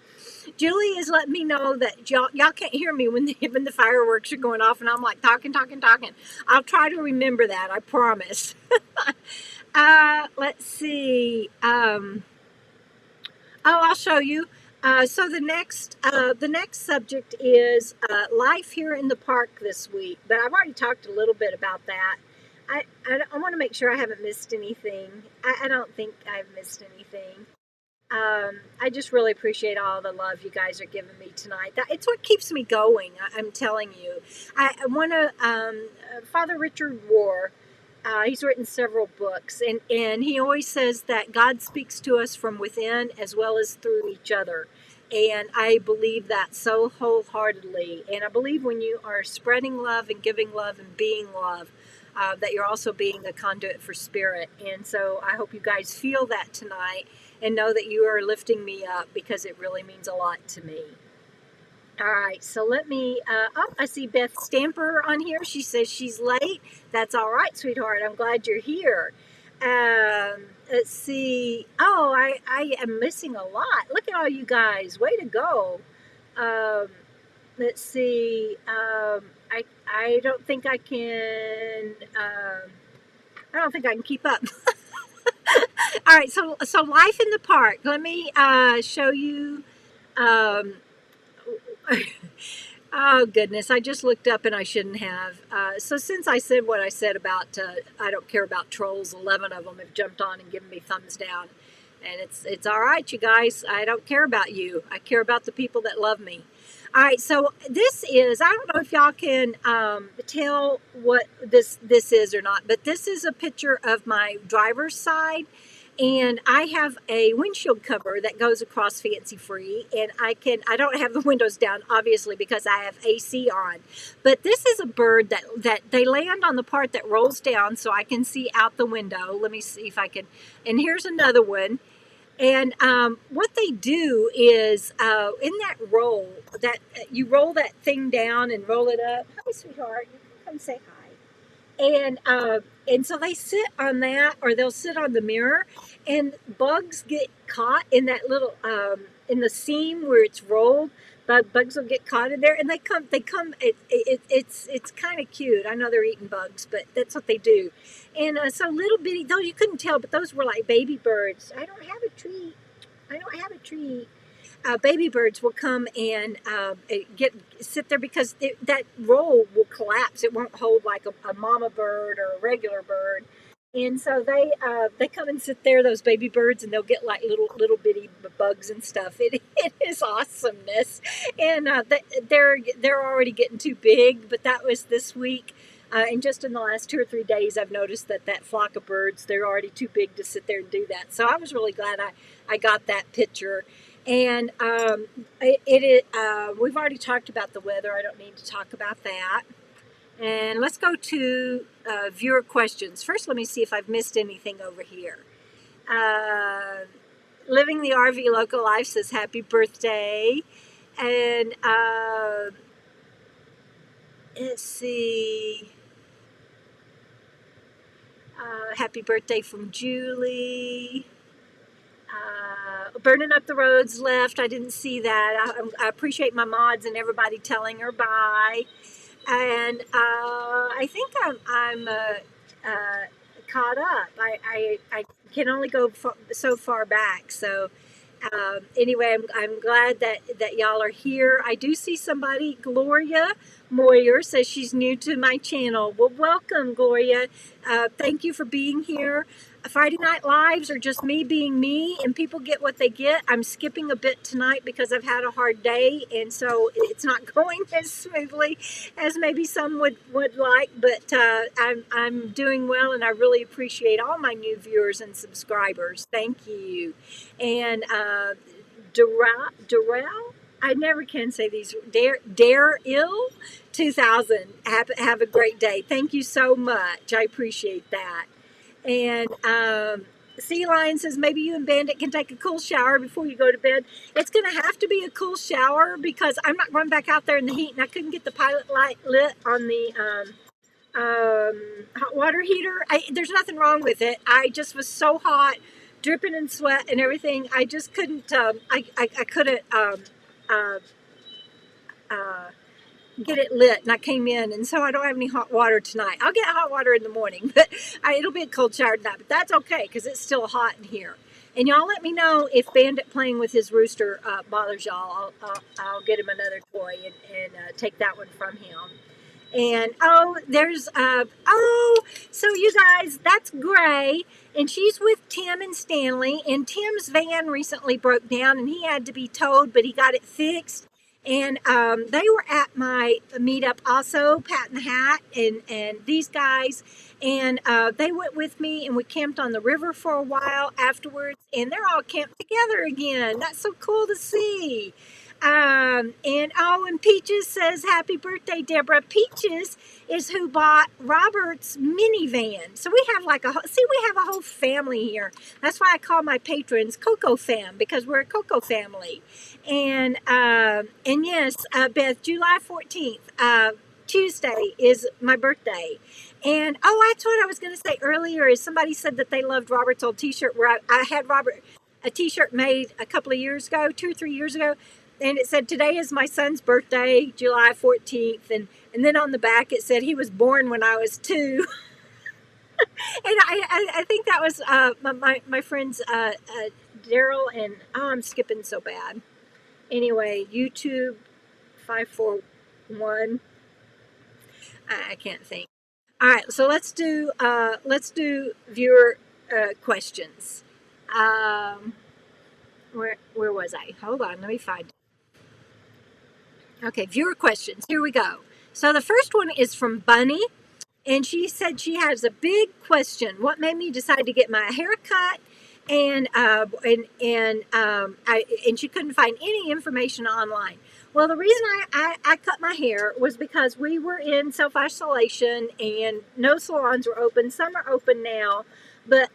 Julie is letting me know that y'all can't hear me when the fireworks are going off, and I'm like talking. I'll try to remember that, I promise. Let's see. I'll show you. So the next subject is life here in the park this week, but I've already talked a little bit about that. I want to make sure I haven't missed anything. I don't think I've missed anything. I just really appreciate all the love you guys are giving me tonight. It's what keeps me going. I'm telling you. I want to. Father Richard Rohr. He's written several books, and he always says that God speaks to us from within as well as through each other. And I believe that so wholeheartedly. And I believe when you are spreading love and giving love and being love, that you're also being a conduit for spirit. And so I hope you guys feel that tonight and know that you are lifting me up, because it really means a lot to me. All right, so let me, I see Beth Stamper on here. She says she's late. That's all right, sweetheart. I'm glad you're here. Let's see. Oh, I am missing a lot. Look at all you guys. Way to go. Let's see. I don't think I can, I don't think I can keep up. All right, so life in the park. Let me show you. Oh goodness, I just looked up and I shouldn't have. So since I said what I said about I don't care about trolls, 11 of them have jumped on and given me thumbs down. And it's all right, you guys. I don't care about you. I care about the people that love me. All right, so this is, I don't know if y'all can tell what this is or not, but this is a picture of my driver's side. And I have a windshield cover that goes across Fancy Free, and I don't have the windows down, obviously, because I have AC on. But this is a bird that they land on the part that rolls down so I can see out the window. Let me see if I can. And here's another one. And what they do is in that roll, that you roll that thing down and roll it up. Hi, sweetheart. You can come say hi. And so they sit on that, or they'll sit on the mirror, and bugs get caught in that little in the seam where it's rolled. Bugs will get caught in there, and they come. It's kind of cute. I know they're eating bugs, but that's what they do. And so little bitty, though you couldn't tell, but those were like baby birds. I don't have a treat. Baby birds will come and sit there, because that roll will collapse. It won't hold like a mama bird or a regular bird. And so they come and sit there, those baby birds, and they'll get like little bitty bugs and stuff. It is awesomeness, and they're already getting too big. But that was this week, and just in the last 2 or 3 days, I've noticed that flock of birds, they're already too big to sit there and do that. So I was really glad I got that picture. And we've already talked about the weather. I don't need to talk about that. And let's go to viewer questions. First, let me see if I've missed anything over here. Living the RV Local Life says happy birthday. And let's see. Happy birthday from Julie. Burning up the roads left. I didn't see that. I appreciate my mods and everybody telling her bye. And I think I'm caught up. I can only go so far back. So Anyway, I'm glad that y'all are here. I do see somebody, Gloria Moyer, says she's new to my channel. Well, welcome, Gloria. Thank you for being here. Friday Night Lives are just me being me, and people get what they get. I'm skipping a bit tonight because I've had a hard day, and so it's not going as smoothly as maybe some would like, but I'm doing well, and I really appreciate all my new viewers and subscribers. Thank you. And Darrell, I never can say these. Dare Ill 2000. Have a great day. Thank you so much. I appreciate that. And Sea Lion says maybe you and Bandit can take a cool shower before you go to bed. It's going to have to be a cool shower because I'm not going back out there in the heat, and I couldn't get the pilot light lit on the hot water heater. There's nothing wrong with it. I just was so hot, dripping in sweat and everything. I just couldn't. I couldn't. Get it lit, and I came in, and so I don't have any hot water tonight. I'll get hot water in the morning, but it'll be a cold shower tonight, but that's okay because it's still hot in here. And y'all let me know if Bandit playing with his rooster bothers y'all. I'll get him another toy and take that one from him. And so you guys, that's Gray, and she's with Tim and Stanley, and Tim's van recently broke down and he had to be towed, but he got it fixed. And they were at my meetup also, Pat and the Hat, and these guys. And they went with me, and we camped on the river for a while afterwards. And they're all camped together again. That's so cool to see. And Peaches says, happy birthday, Debra. Peaches is who bought Robert's minivan. So we have we have a whole family here. That's why I call my patrons Coco Fam, because we're a Coco family. And yes, Beth, July 14th, Tuesday is my birthday. And that's what I was going to say earlier is somebody said that they loved Robert's old t-shirt where I had Robert a t-shirt made a couple of years ago, 2 or 3 years ago. And it said, today is my son's birthday, July 14th. And then on the back, it said he was born when I was 2. And I think that was my friends Daryl and, I'm skipping so bad. Anyway, YouTube 541. I can't think. All right, so let's do viewer questions. Where was I? Hold on, let me find it. Okay, viewer questions. Here we go. So the first one is from Bunny, and she said she has a big question. What made me decide to get my hair cut? And she couldn't find any information online. Well, the reason I cut my hair was because we were in self-isolation and no salons were open. Some are open now, but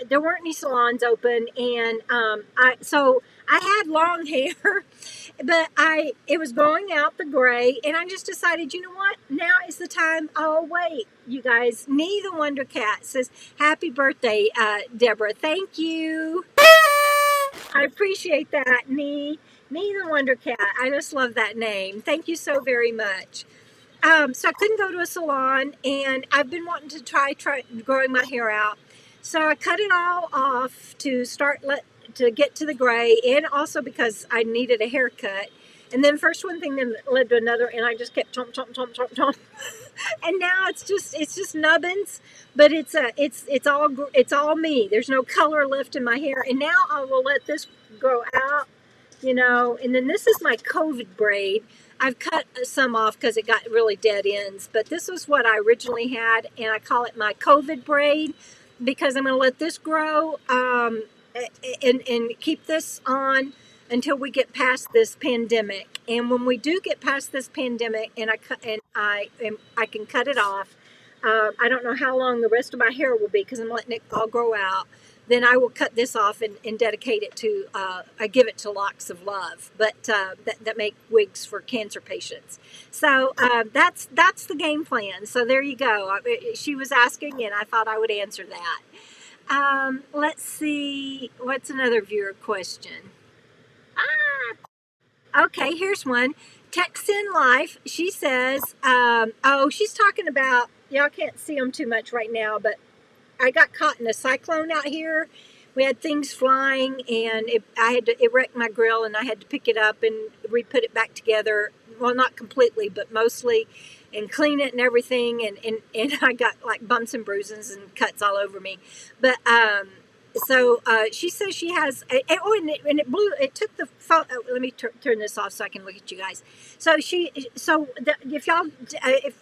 there weren't any salons open, and so I had long hair, but it was growing out the gray, and I just decided, you know what? Now is the time. Oh wait, you guys, Nee the Wondercat says happy birthday, Debra. Thank you. I appreciate that, Nee. Nee the Wondercat. I just love that name. Thank you so very much. So I couldn't go to a salon, and I've been wanting to try growing my hair out. So I cut it all off to get to the gray, and also because I needed a haircut. And then first one thing then led to another, and I just kept chomp, chomp, chomp, chomp, chomp. And now it's just nubbins, but it's all me. There's no color left in my hair, and now I will let this grow out, And then this is my COVID braid. I've cut some off because it got really dead ends, but this was what I originally had, and I call it my COVID braid because I'm going to let this grow and keep this on until we get past this pandemic. And when we do get past this pandemic, and I can cut it off, I don't know how long the rest of my hair will be because I'm letting it all grow out. Then I will cut this off and dedicate it to, I give it to Locks of Love, but that make wigs for cancer patients. So that's the game plan. So there you go. She was asking, and I thought I would answer that. Let's see. What's another viewer question? Okay, here's one. Texan Life. She says, she's talking about, y'all can't see them too much right now, but I got caught in a cyclone out here. We had things flying, and it wrecked my grill, and I had to pick it up and re-put it back together. Well, not completely, but mostly, and clean it and everything. And I got like bumps and bruises and cuts all over me. But so she says she has. And it blew. It took the phone. Let me turn this off so I can look at you guys. So if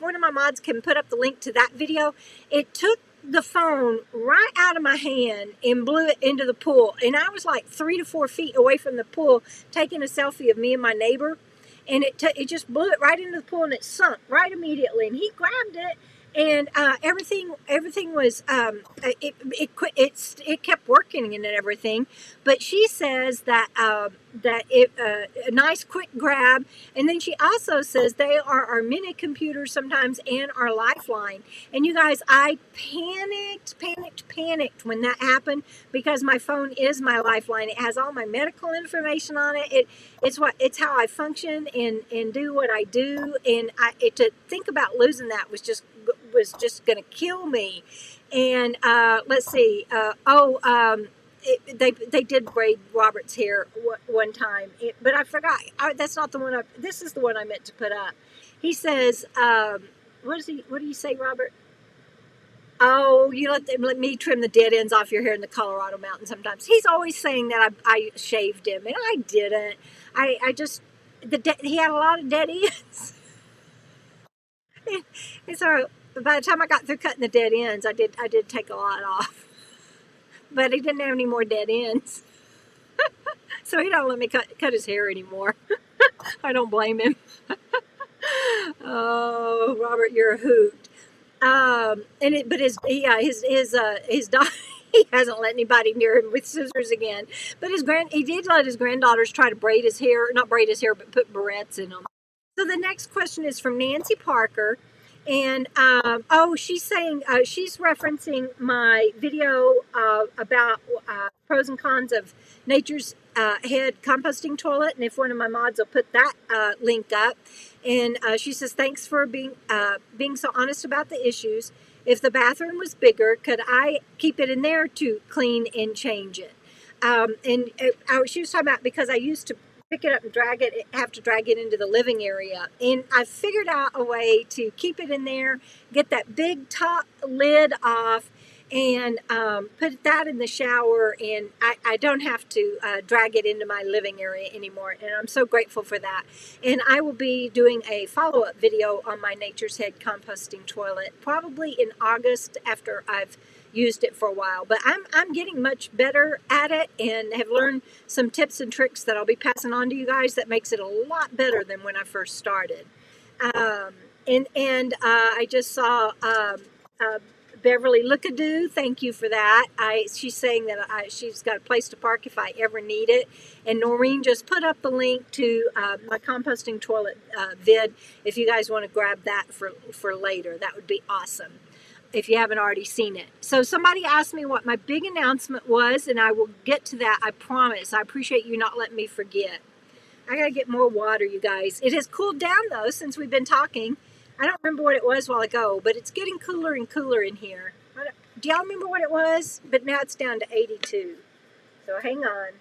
one of my mods can put up the link to that video, it took the phone right out of my hand and blew it into the pool. And I was like 3 to 4 feet away from the pool, taking a selfie of me and my neighbor. And it just blew it right into the pool, and it sunk right immediately. And he grabbed it, and everything was it kept working and everything. But she says that a nice quick grab, and then she also says they are our mini computers sometimes and our lifeline. And you guys, I panicked when that happened, because my phone is my lifeline. It has all my medical information on it. It's how I function and do what I do. And to think about losing that was just going to kill me. And let's see. They did braid Robert's hair one time, but I forgot. That's not the one. This is the one I meant to put up. He says, "What do you say, Robert? Oh, you let me trim the dead ends off your hair in the Colorado mountains sometimes." He's always saying that I shaved him, and I didn't. I just he had a lot of dead ends, and so by the time I got through cutting the dead ends, I did take a lot off. But he didn't have any more dead ends. So he don't let me cut his hair anymore. I don't blame him. Oh, Robert, you're a hoot. His dog, he hasn't let anybody near him with scissors again. But he did let his granddaughters try to braid his hair, not braid his hair, but put barrettes in them. So the next question is from Nancy Parker. And, she's saying, she's referencing my video about pros and cons of Nature's Head composting toilet. And if one of my mods will put that link up. And she says, thanks for being so honest about the issues. If the bathroom was bigger, could I keep it in there to clean and change it? She was talking about, because I used to pick it up and have to drag it into the living area. And I figured out a way to keep it in there, get that big top lid off, and put that in the shower, and I don't have to drag it into my living area anymore. And I'm so grateful for that. And I will be doing a follow-up video on my Nature's Head composting toilet, probably in August, after I've used it for a while. But I'm getting much better at it, and have learned some tips and tricks that I'll be passing on to you guys that makes it a lot better than when I first started. I just saw Beverly Lookadoo. Thank you for that. She's saying that she's got a place to park if I ever need it. And Doreen just put up the link to my composting toilet vid if you guys want to grab that for later. That would be awesome if you haven't already seen it. So somebody asked me what my big announcement was, and I will get to that, I promise. I appreciate you not letting me forget. I gotta get more water, you guys. It has cooled down, though, since we've been talking. I don't remember what it was a while ago, but it's getting cooler and cooler in here. Do y'all remember what it was? But now it's down to 82. So hang on.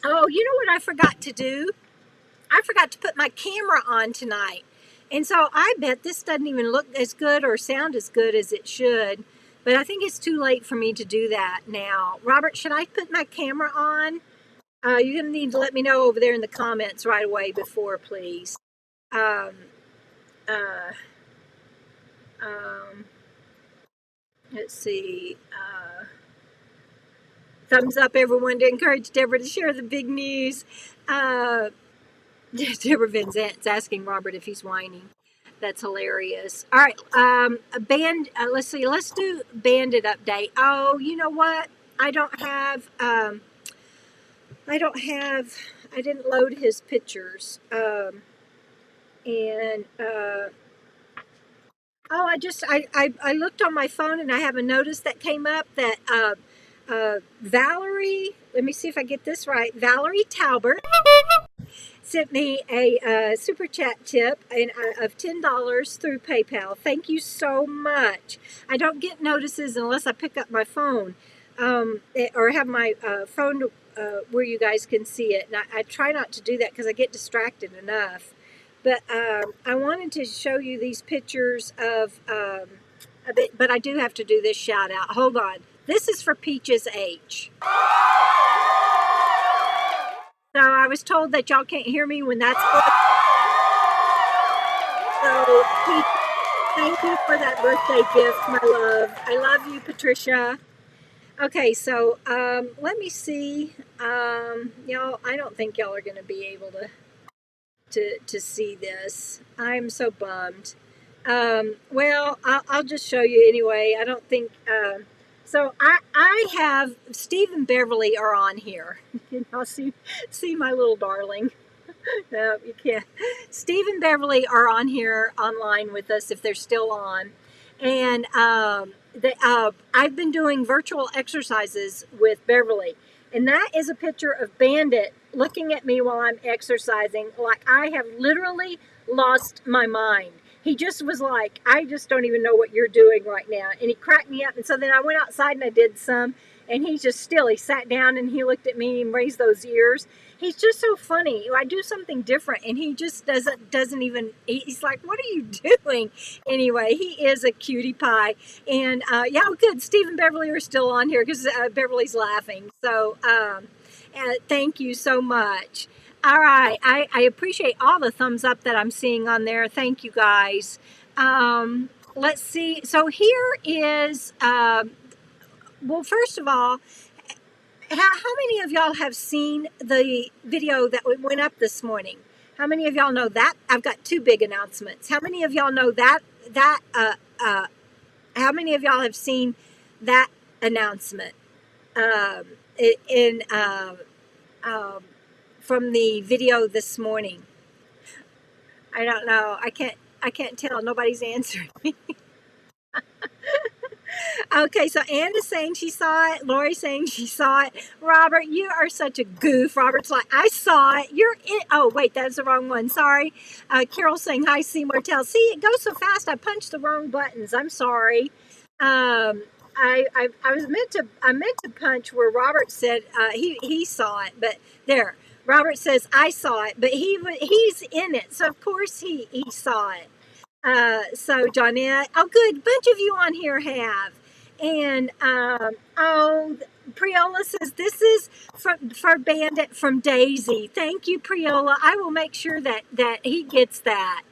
Oh, you know what I forgot to do? I forgot to put my camera on tonight. And so I bet this doesn't even look as good or sound as good as it should. But I think it's too late for me to do that now. Robert, should I put my camera on? You're going to need to let me know over there in the comments right away before, please. Let's see. Thumbs up, everyone, to encourage Debra to share the big news. Debra Van Zant's asking Robert if he's whining. That's hilarious. All right, let's see. Let's do Bandit update. Oh, you know what? I didn't load his pictures. I looked on my phone, and I have a notice that came up that Valerie, let me see if I get this right, Valerie Talbert sent me a super chat tip of $10 through PayPal. Thank you so much. I don't get notices unless I pick up my phone or have my phone where you guys can see it. And I try not to do that because I get distracted enough. But I wanted to show you these pictures of a bit, but I do have to do this shout out. Hold on. This is for Peaches H. So I was told that y'all can't hear me when that's good. So thank you for that birthday gift, my love. I love you, Patricia. Okay, so let me see. Y'all, I don't think y'all are going to be able to see this. I'm so bummed. Well, I'll just show you anyway. I don't think. So I have Steve and Beverly are on here. You know, see my little darling. No, you can't. Steve and Beverly are on here online with us if they're still on, and I've been doing virtual exercises with Beverly, and that is a picture of Bandit looking at me while I'm exercising, like I have literally lost my mind. He just was like, I just don't even know what you're doing right now. And he cracked me up. And so then I went outside and I did some. And he's just still, he sat down and he looked at me and raised those ears. He's just so funny. I do something different and he just doesn't even, he's like, what are you doing? Anyway, he is a cutie pie. And yeah, good. Steve and Beverly are still on here because Beverly's laughing. So thank you so much. All right, I appreciate all the thumbs up that I'm seeing on there. Thank you guys. Let's see. So here is, well, first of all, how many of y'all have seen the video that went up this morning? How many of y'all know that? I've got two big announcements. How many of y'all know that? How many of y'all have seen that announcement from the video this morning? I don't know. I can't tell. Nobody's answering me. Okay, so Ann is saying she saw it. Lauri saying she saw it. Robert, you are such a goof. Robert's like, I saw it. You're in. Oh, wait, that's the wrong one. Sorry. Carol saying, hi, Seymour Tell. See, it goes so fast. I punched the wrong buttons. I'm sorry. I meant to punch where Robert said he saw it, but there. Robert says, I saw it, but he's in it. So, of course, he saw it. So, Johnette, oh, good. Bunch of you on here have. And, Priola says, this is for Bandit from Daisy. Thank you, Priola. I will make sure that he gets that.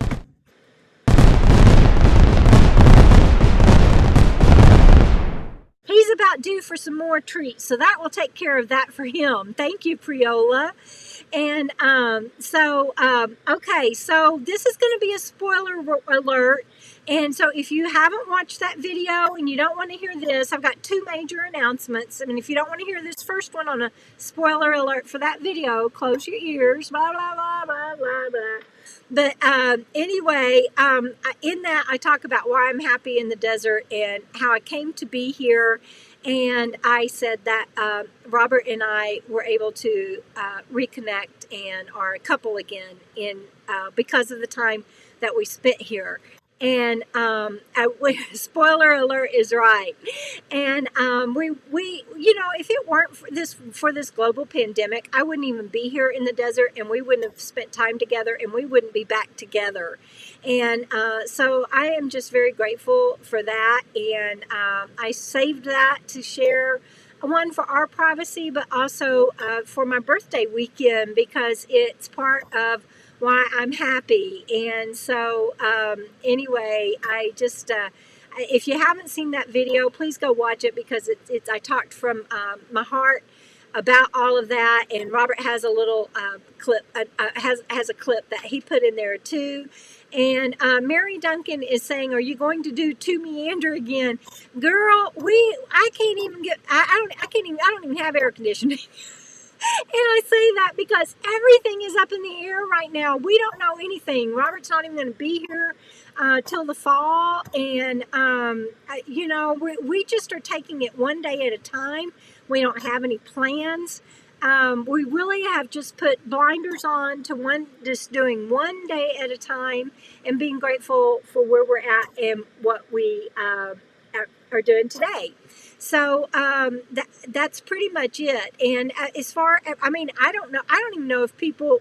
He's about due for some more treats, so that will take care of that for him. Thank you, Priola. And okay, so this is going to be a spoiler alert. And so if you haven't watched that video and you don't want to hear this, I've got two major announcements. I mean, if you don't want to hear this first one on a spoiler alert for that video, close your ears, blah, blah, blah, blah, blah, blah. But anyway, in that I talk about why I'm happy in the desert and how I came to be here. And I said that Robert and I were able to reconnect and are a couple again because of the time that we spent here. And spoiler alert is right. And we if it weren't for this global pandemic, I wouldn't even be here in the desert, and we wouldn't have spent time together, and we wouldn't be back together. And so I am just very grateful for that. And I saved that to share, one for our privacy, but also for my birthday weekend, because it's part of why I'm happy. And so anyway, I just if you haven't seen that video, please go watch it, because it's I talked from my heart about all of that. And Robert has a little clip has a clip that he put in there too. And Mary Duncan is saying, are you going to do To Meander again? Girl, I can't even get I don't even have air conditioning. And I say that because everything is up in the air right now. We don't know anything. Robert's not even going to be here till the fall. And, we just are taking it one day at a time. We don't have any plans. We really have just put blinders on to just doing one day at a time and being grateful for where we're at and what we are doing today. So that's pretty much it. And as far, I mean, I don't know. I don't even know if people.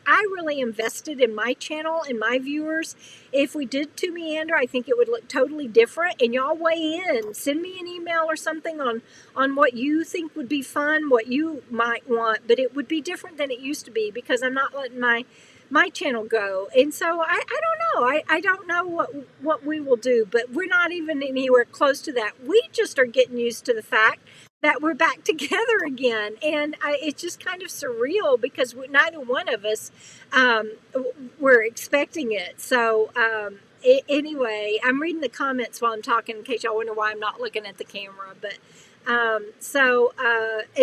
I really invested in my channel and my viewers. If we did to meander, I think it would look totally different. And y'all weigh in. Send me an email or something on what you think would be fun, what you might want. But it would be different than it used to be because I'm not letting my channel go. And so I don't know. I don't know what we will do, but we're not even anywhere close to that. We just are getting used to the fact that we're back together again. And it's just kind of surreal because neither one of us were expecting it. So anyway, I'm reading the comments while I'm talking in case y'all wonder why I'm not looking at the camera. But and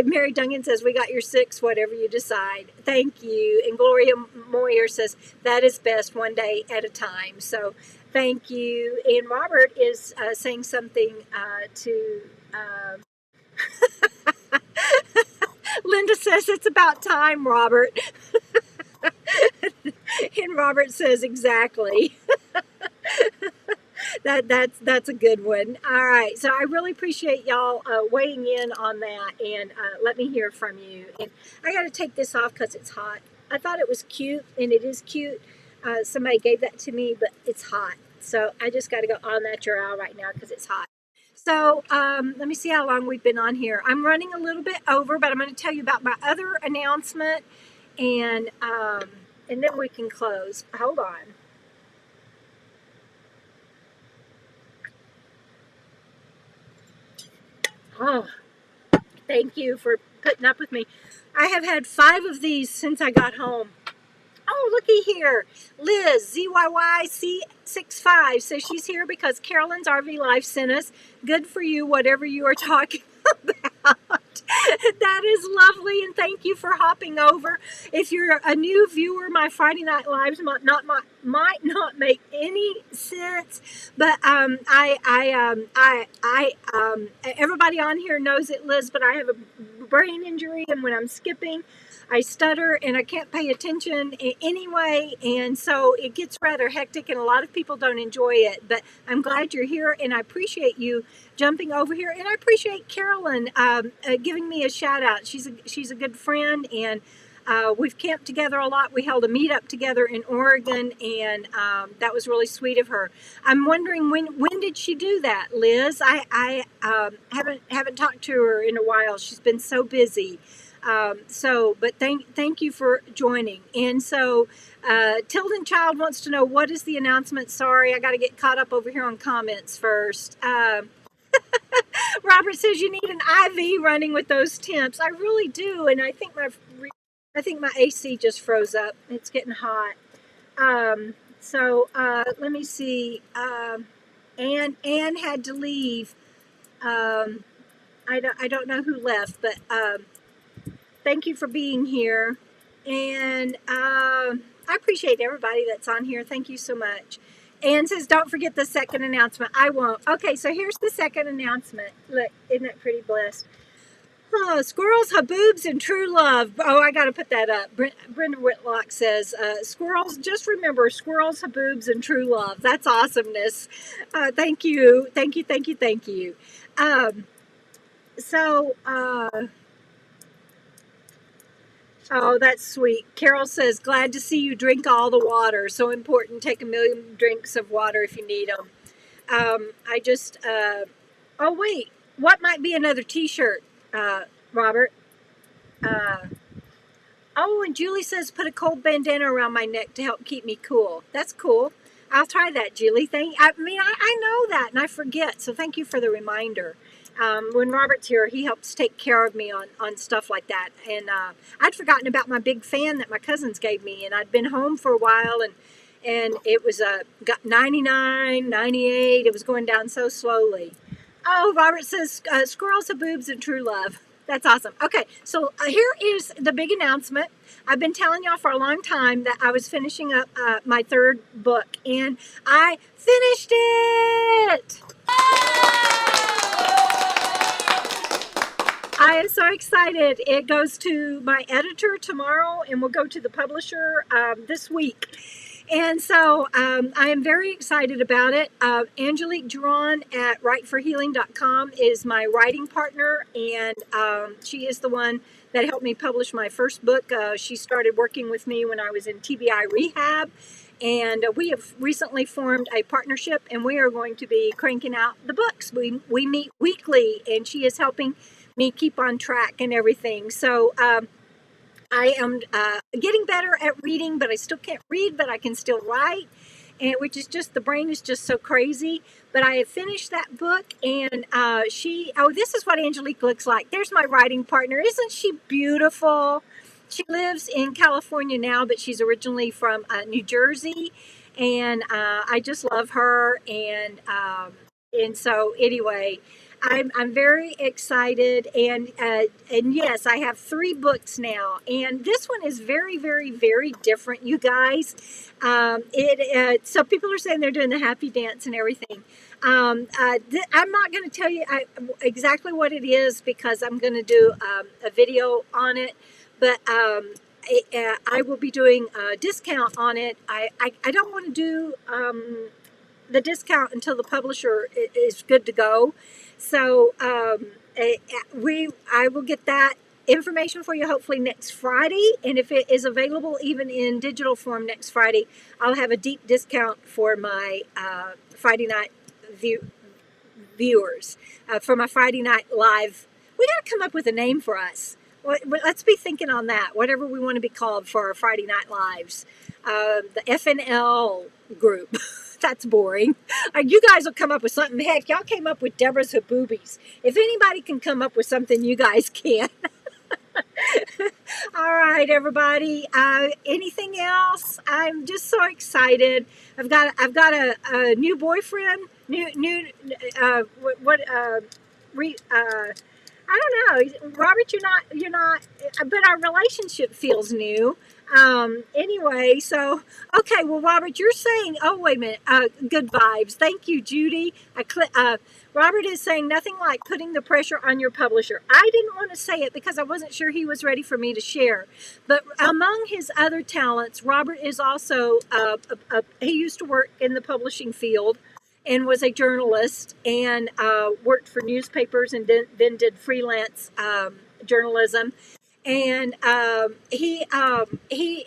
Mary Duncan says, we got your 6, whatever you decide. Thank you. And Gloria Moyer says, that is best, one day at a time. So thank you. And Robert is saying something to... Linda says, it's about time, Robert. And Robert says, exactly. That's a good one. All right, so I really appreciate y'all weighing in on that, and let me hear from you. And I got to take this off because it's hot. I thought it was cute, and it is cute. Somebody gave that to me, but it's hot. So I just got to go all natural right now because it's hot. So let me see how long we've been on here. I'm running a little bit over, but I'm going to tell you about my other announcement, and then we can close. Hold on. Oh, thank you for putting up with me. I have had 5 of these since I got home. Oh, looky here. Liz, ZYYC65 says she's here because Carolyn's RV Life sent us. Good for you, whatever you are talking about. That is lovely, and thank you for hopping over. If you're a new viewer, my Friday Night Lives might not make any sense, but everybody on here knows it, Liz, but I have a brain injury, and when I'm skipping, I stutter and I can't pay attention anyway, and so it gets rather hectic, and a lot of people don't enjoy it. But I'm glad you're here, and I appreciate you jumping over here, and I appreciate Carolyn giving me a shout out. She's a good friend, and we've camped together a lot. We held a meetup together in Oregon, and that was really sweet of her. I'm wondering when did she do that, Liz? I haven't talked to her in a while. She's been so busy. But thank you for joining. And so Tilden Child wants to know, what is the announcement? Sorry, I got to get caught up over here on comments first. Robert says you need an IV running with those temps. I really do, and I think my AC just froze up. It's getting hot. Let me see. Anne had to leave. I don't know who left, but thank you for being here, and I appreciate everybody that's on here. Thank you so much. Anne says, don't forget the second announcement. I won't. Okay, so here's the second announcement. Look, isn't that pretty blessed? Oh, squirrels, haboobs, and true love. Oh, I got to put that up. Brenda Whitlock says, squirrels, just remember, squirrels, haboobs, and true love. That's awesomeness. Thank you. Thank you, thank you, thank you. Oh, that's sweet. Carol says, glad to see you drink all the water. So important. Take 1,000,000 drinks of water if you need them. Oh, wait. What might be another t-shirt, Robert? Oh, and Julie says, put a cold bandana around my neck to help keep me cool. That's cool. I'll try that, Julie. I know that, and I forget. So thank you for the reminder. When Robert's here, he helps take care of me on stuff like that. And I'd forgotten about my big fan that my cousins gave me, and I'd been home for a while, and it was got 99, 98. It was going down so slowly. Oh, Robert says, squirrels, haboobs, and true love. That's awesome. Okay, so here is the big announcement. I've been telling y'all for a long time that I was finishing up my 3rd book, and I finished it! I I'm so excited. It goes to my editor tomorrow and will go to the publisher this week. And so I am very excited about it. Angelique Duran at writeforhealing.com is my writing partner, and she is the one that helped me publish my first book. She started working with me when I was in TBI rehab, and we have recently formed a partnership, and we are going to be cranking out the books. We meet weekly, and she is helping me keep on track and everything. So I am getting better at reading, but I still can't read, but I can still write, and which is just, the brain is just so crazy. But I have finished that book, and this is what Angelique looks like. There's my writing partner. Isn't she beautiful? She lives in California now, but she's originally from New Jersey, and I just love her. And so anyway, I'm very excited, and yes, I have 3 books now, and this one is very, very, very different, you guys. So people are saying they're doing the happy dance and everything. I'm not going to tell you exactly what it is, because I'm going to do a video on it, but I will be doing a discount on it. I don't want to do the discount until the publisher is good to go. So I will get that information for you hopefully next Friday, and if it is available even in digital form next Friday, I'll have a deep discount for my Friday night viewers, for my Friday night live. We got to come up with a name for us. Let's be thinking on that, whatever we want to be called for our Friday night lives. The FNL group. That's boring. You guys will come up with something. Heck, y'all came up with Debra's Haboobies. If anybody can come up with something, you guys can. All right, everybody. Anything else? I'm just so excited. I've got a new boyfriend. I don't know, Robert. You're not. But our relationship feels new. Anyway, so, okay, well, Robert, you're saying, oh, wait a minute, good vibes. Thank you, Judy. Robert is saying nothing like putting the pressure on your publisher. I didn't want to say it because I wasn't sure he was ready for me to share. But among his other talents, Robert is also, he used to work in the publishing field and was a journalist, and worked for newspapers, and then did freelance journalism. And he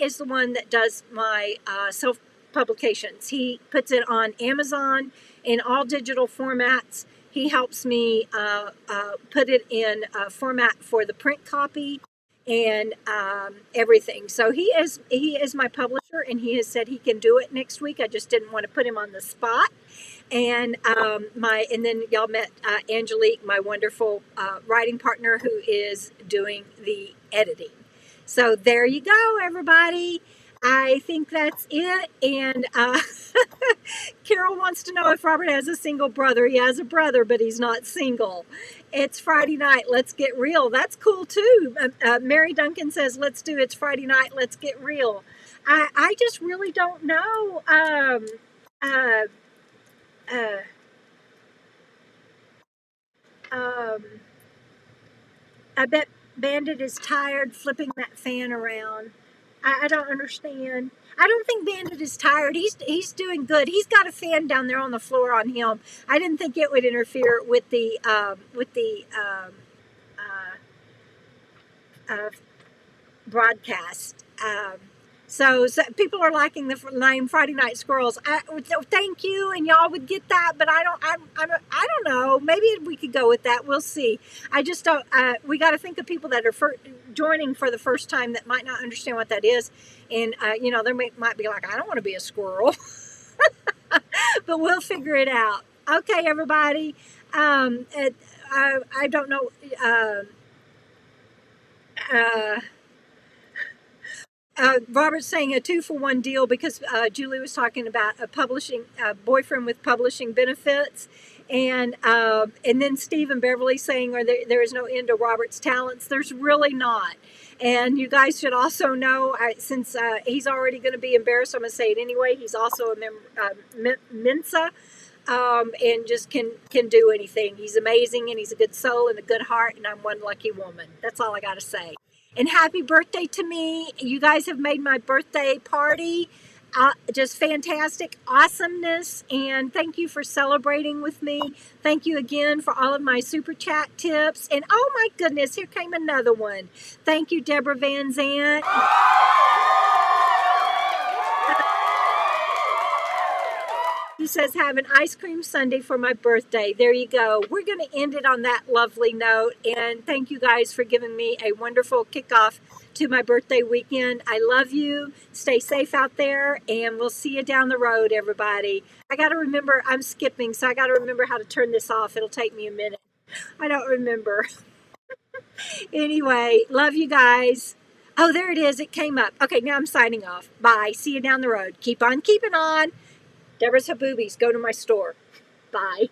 is the one that does my self publications. He puts it on Amazon in all digital formats. He helps me put it in a format for the print copy and everything. So he is my publisher, and he has said he can do it next week. I just didn't want to put him on the spot. And then y'all met Angelique, my wonderful writing partner, who is doing the editing. So there you go, everybody. I think that's it. And Carol wants to know if Robert has a single brother. He has a brother, but he's not single. It's Friday night. Let's get real. That's cool too. Mary Duncan says, let's do It's Friday night. Let's get real. I just really don't know. I bet Bandit is tired flipping that fan around. I don't understand. I don't think Bandit is tired. He's doing good. He's got a fan down there on the floor on him. I didn't think it would interfere with the broadcast. So people are liking the name Friday Night Squirrels. Thank you, and y'all would get that, but I don't know. Maybe we could go with that. We'll see. I just don't. We got to think of people that are joining for the first time that might not understand what that is, and they might be like, I don't want to be a squirrel, but we'll figure it out. Okay, everybody. I don't know. Robert's saying a 2-for-1 deal because Julie was talking about a boyfriend with publishing benefits, and then Steve and Beverly saying, there is no end to Robert's talents. There's really not. And you guys should also know, since he's already going to be embarrassed, I'm going to say it anyway. He's also a member, Mensa and just can do anything. He's amazing, and he's a good soul and a good heart, and I'm one lucky woman. That's all I got to say. And happy birthday to me. You guys have made my birthday party just fantastic awesomeness, and thank you for celebrating with me. Thank you again for all of my super chat tips. And oh my goodness, here came another one. Thank you, Debra Van Zant. He says, have an ice cream sundae for my birthday. There you go. We're going to end it on that lovely note. And thank you guys for giving me a wonderful kickoff to my birthday weekend. I love you. Stay safe out there. And we'll see you down the road, everybody. I got to remember, I'm skipping, so I got to remember how to turn this off. It'll take me a minute. I don't remember. Anyway, love you guys. Oh, there it is. It came up. Okay, now I'm signing off. Bye. See you down the road. Keep on keeping on. Deborah's Haboobies. Go to my store. Bye.